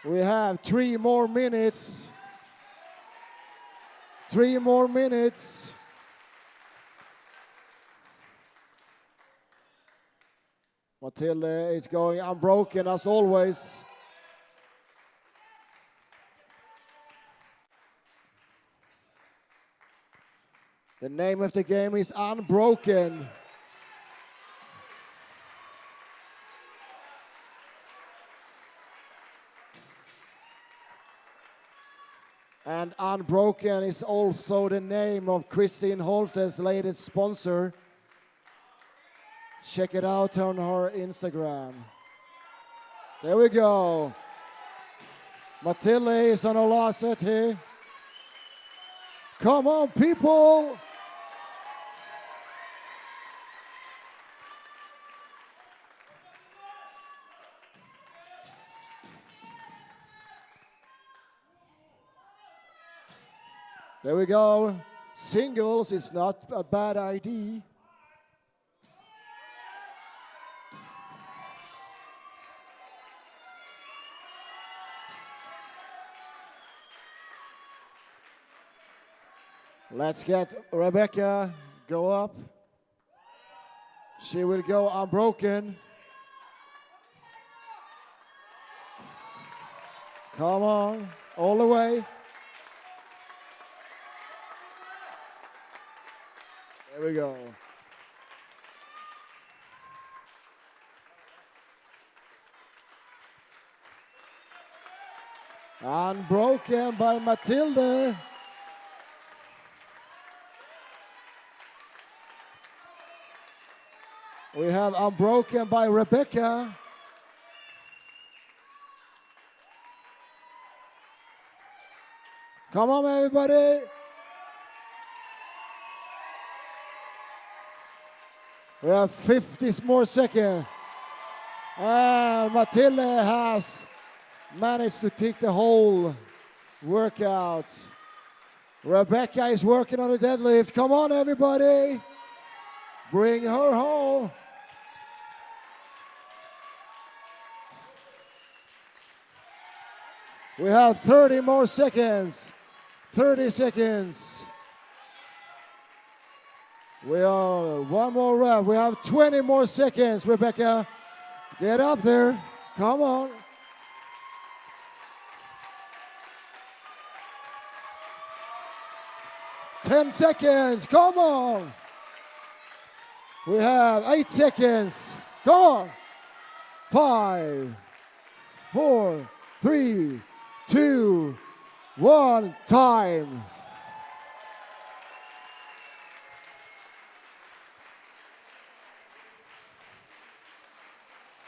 We have 3 more minutes. 3 more minutes. Matilde is going unbroken as always. The name of the game is Unbroken. And Unbroken is also the name of Kristin Holte's latest sponsor. Check it out on her Instagram. There we go. Matilde is on her last set here. Come on, people. There we go. Singles is not a bad idea. Let's get Rebecka go up. She will go unbroken. Come on, all the way. There we go. Unbroken by Matilde. We have unbroken by Rebecka. Come on, everybody. We have 50 more seconds. And Matilde has managed to take the whole workout. Rebecka is working on the deadlift. Come on, everybody. Bring her home. We have 30 more seconds. 30 seconds. We are one more rep. We have 20 more seconds, Rebecka. Get up there. Come on. Ten seconds. Come on. We have 8 seconds. Come on. 5, 4, 3, 2, 1. Time.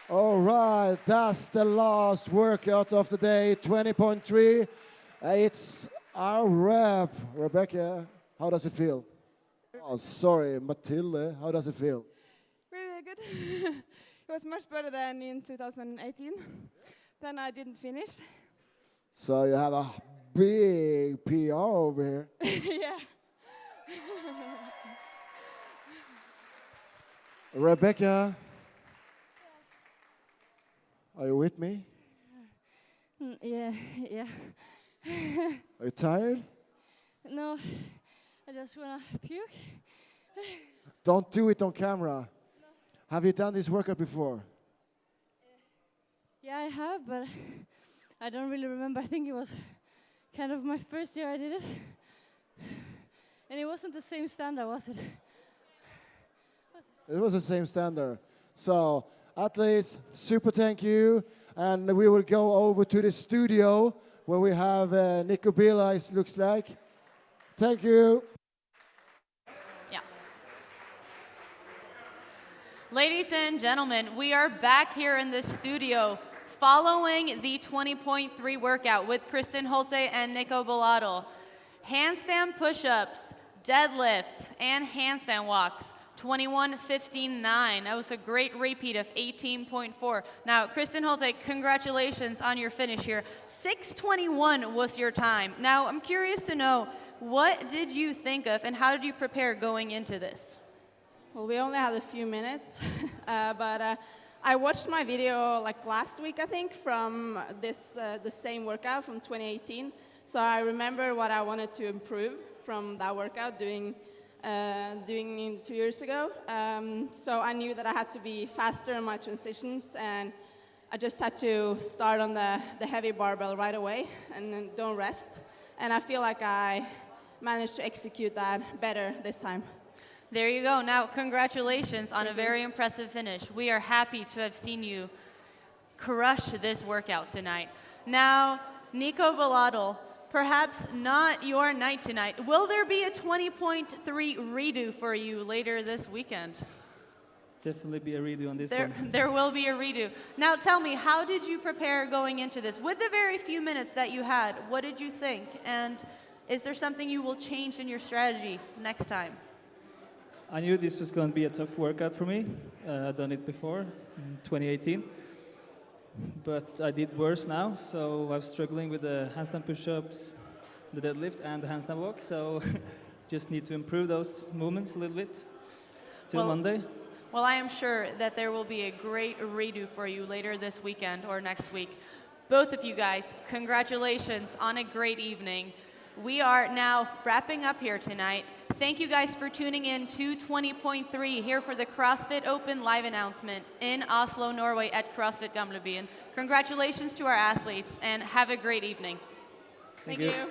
All right, that's the last workout of the day, 20.3. It's our rep. Rebecka, how does it feel? Oh, sorry, Matilde, how does it feel? Really good. It was much better than in 2018. Then I didn't finish. So you have a big PR over here. Yeah. Rebecka, are you with me? Yeah. Are you tired? No, I just wanna puke. Don't do it on camera. Have you done this workout before? Yeah, I have, but I don't really remember. I think it was kind of my first year I did it. And it wasn't the same standard, was it? It was the same standard. So, athletes, super thank you. And we will go over to the studio where we have Nicolay Billaudel, it looks like. Thank you. Yeah. Ladies and gentlemen, we are back here in the studio following the 20.3 workout with Kristin Holte and Nicolay Billaudel. Handstand push-ups, deadlifts, and handstand walks. 21:15.9. That was a great repeat of 18.4. Now, Kristin Holte, congratulations on your finish here. 6:21 was your time. Now, I'm curious to know, what did you think of and how did you prepare going into this? Well, we only had a few minutes, but I watched my video like last week, I think, from the same workout from 2018. So I remember what I wanted to improve from that workout doing 2 years ago. So I knew that I had to be faster in my transitions, and I just had to start on the heavy barbell right away and then don't rest. And I feel like I managed to execute that better this time. There you go. Now, congratulations on a very impressive finish. We are happy to have seen you crush this workout tonight. Now, Nicolay Billaudel, perhaps not your night tonight. Will there be a 20.3 redo for you later this weekend? Definitely be a redo on this one. There will be a redo. Now tell me, how did you prepare going into this? With the very few minutes that you had, what did you think? And is there something you will change in your strategy next time? I knew this was going to be a tough workout for me. I've done it before in 2018. But I did worse now, so I'm struggling with the handstand push-ups, the deadlift, and the handstand walk. So just need to improve those movements a little bit till Monday. Well, I am sure that there will be a great redo for you later this weekend or next week. Both of you guys, congratulations on a great evening. We are now wrapping up here tonight. Thank you guys for tuning in to 20.3 here for the CrossFit Open live announcement in Oslo, Norway at CrossFit Gamlebyen. Congratulations to our athletes and have a great evening. Thank you.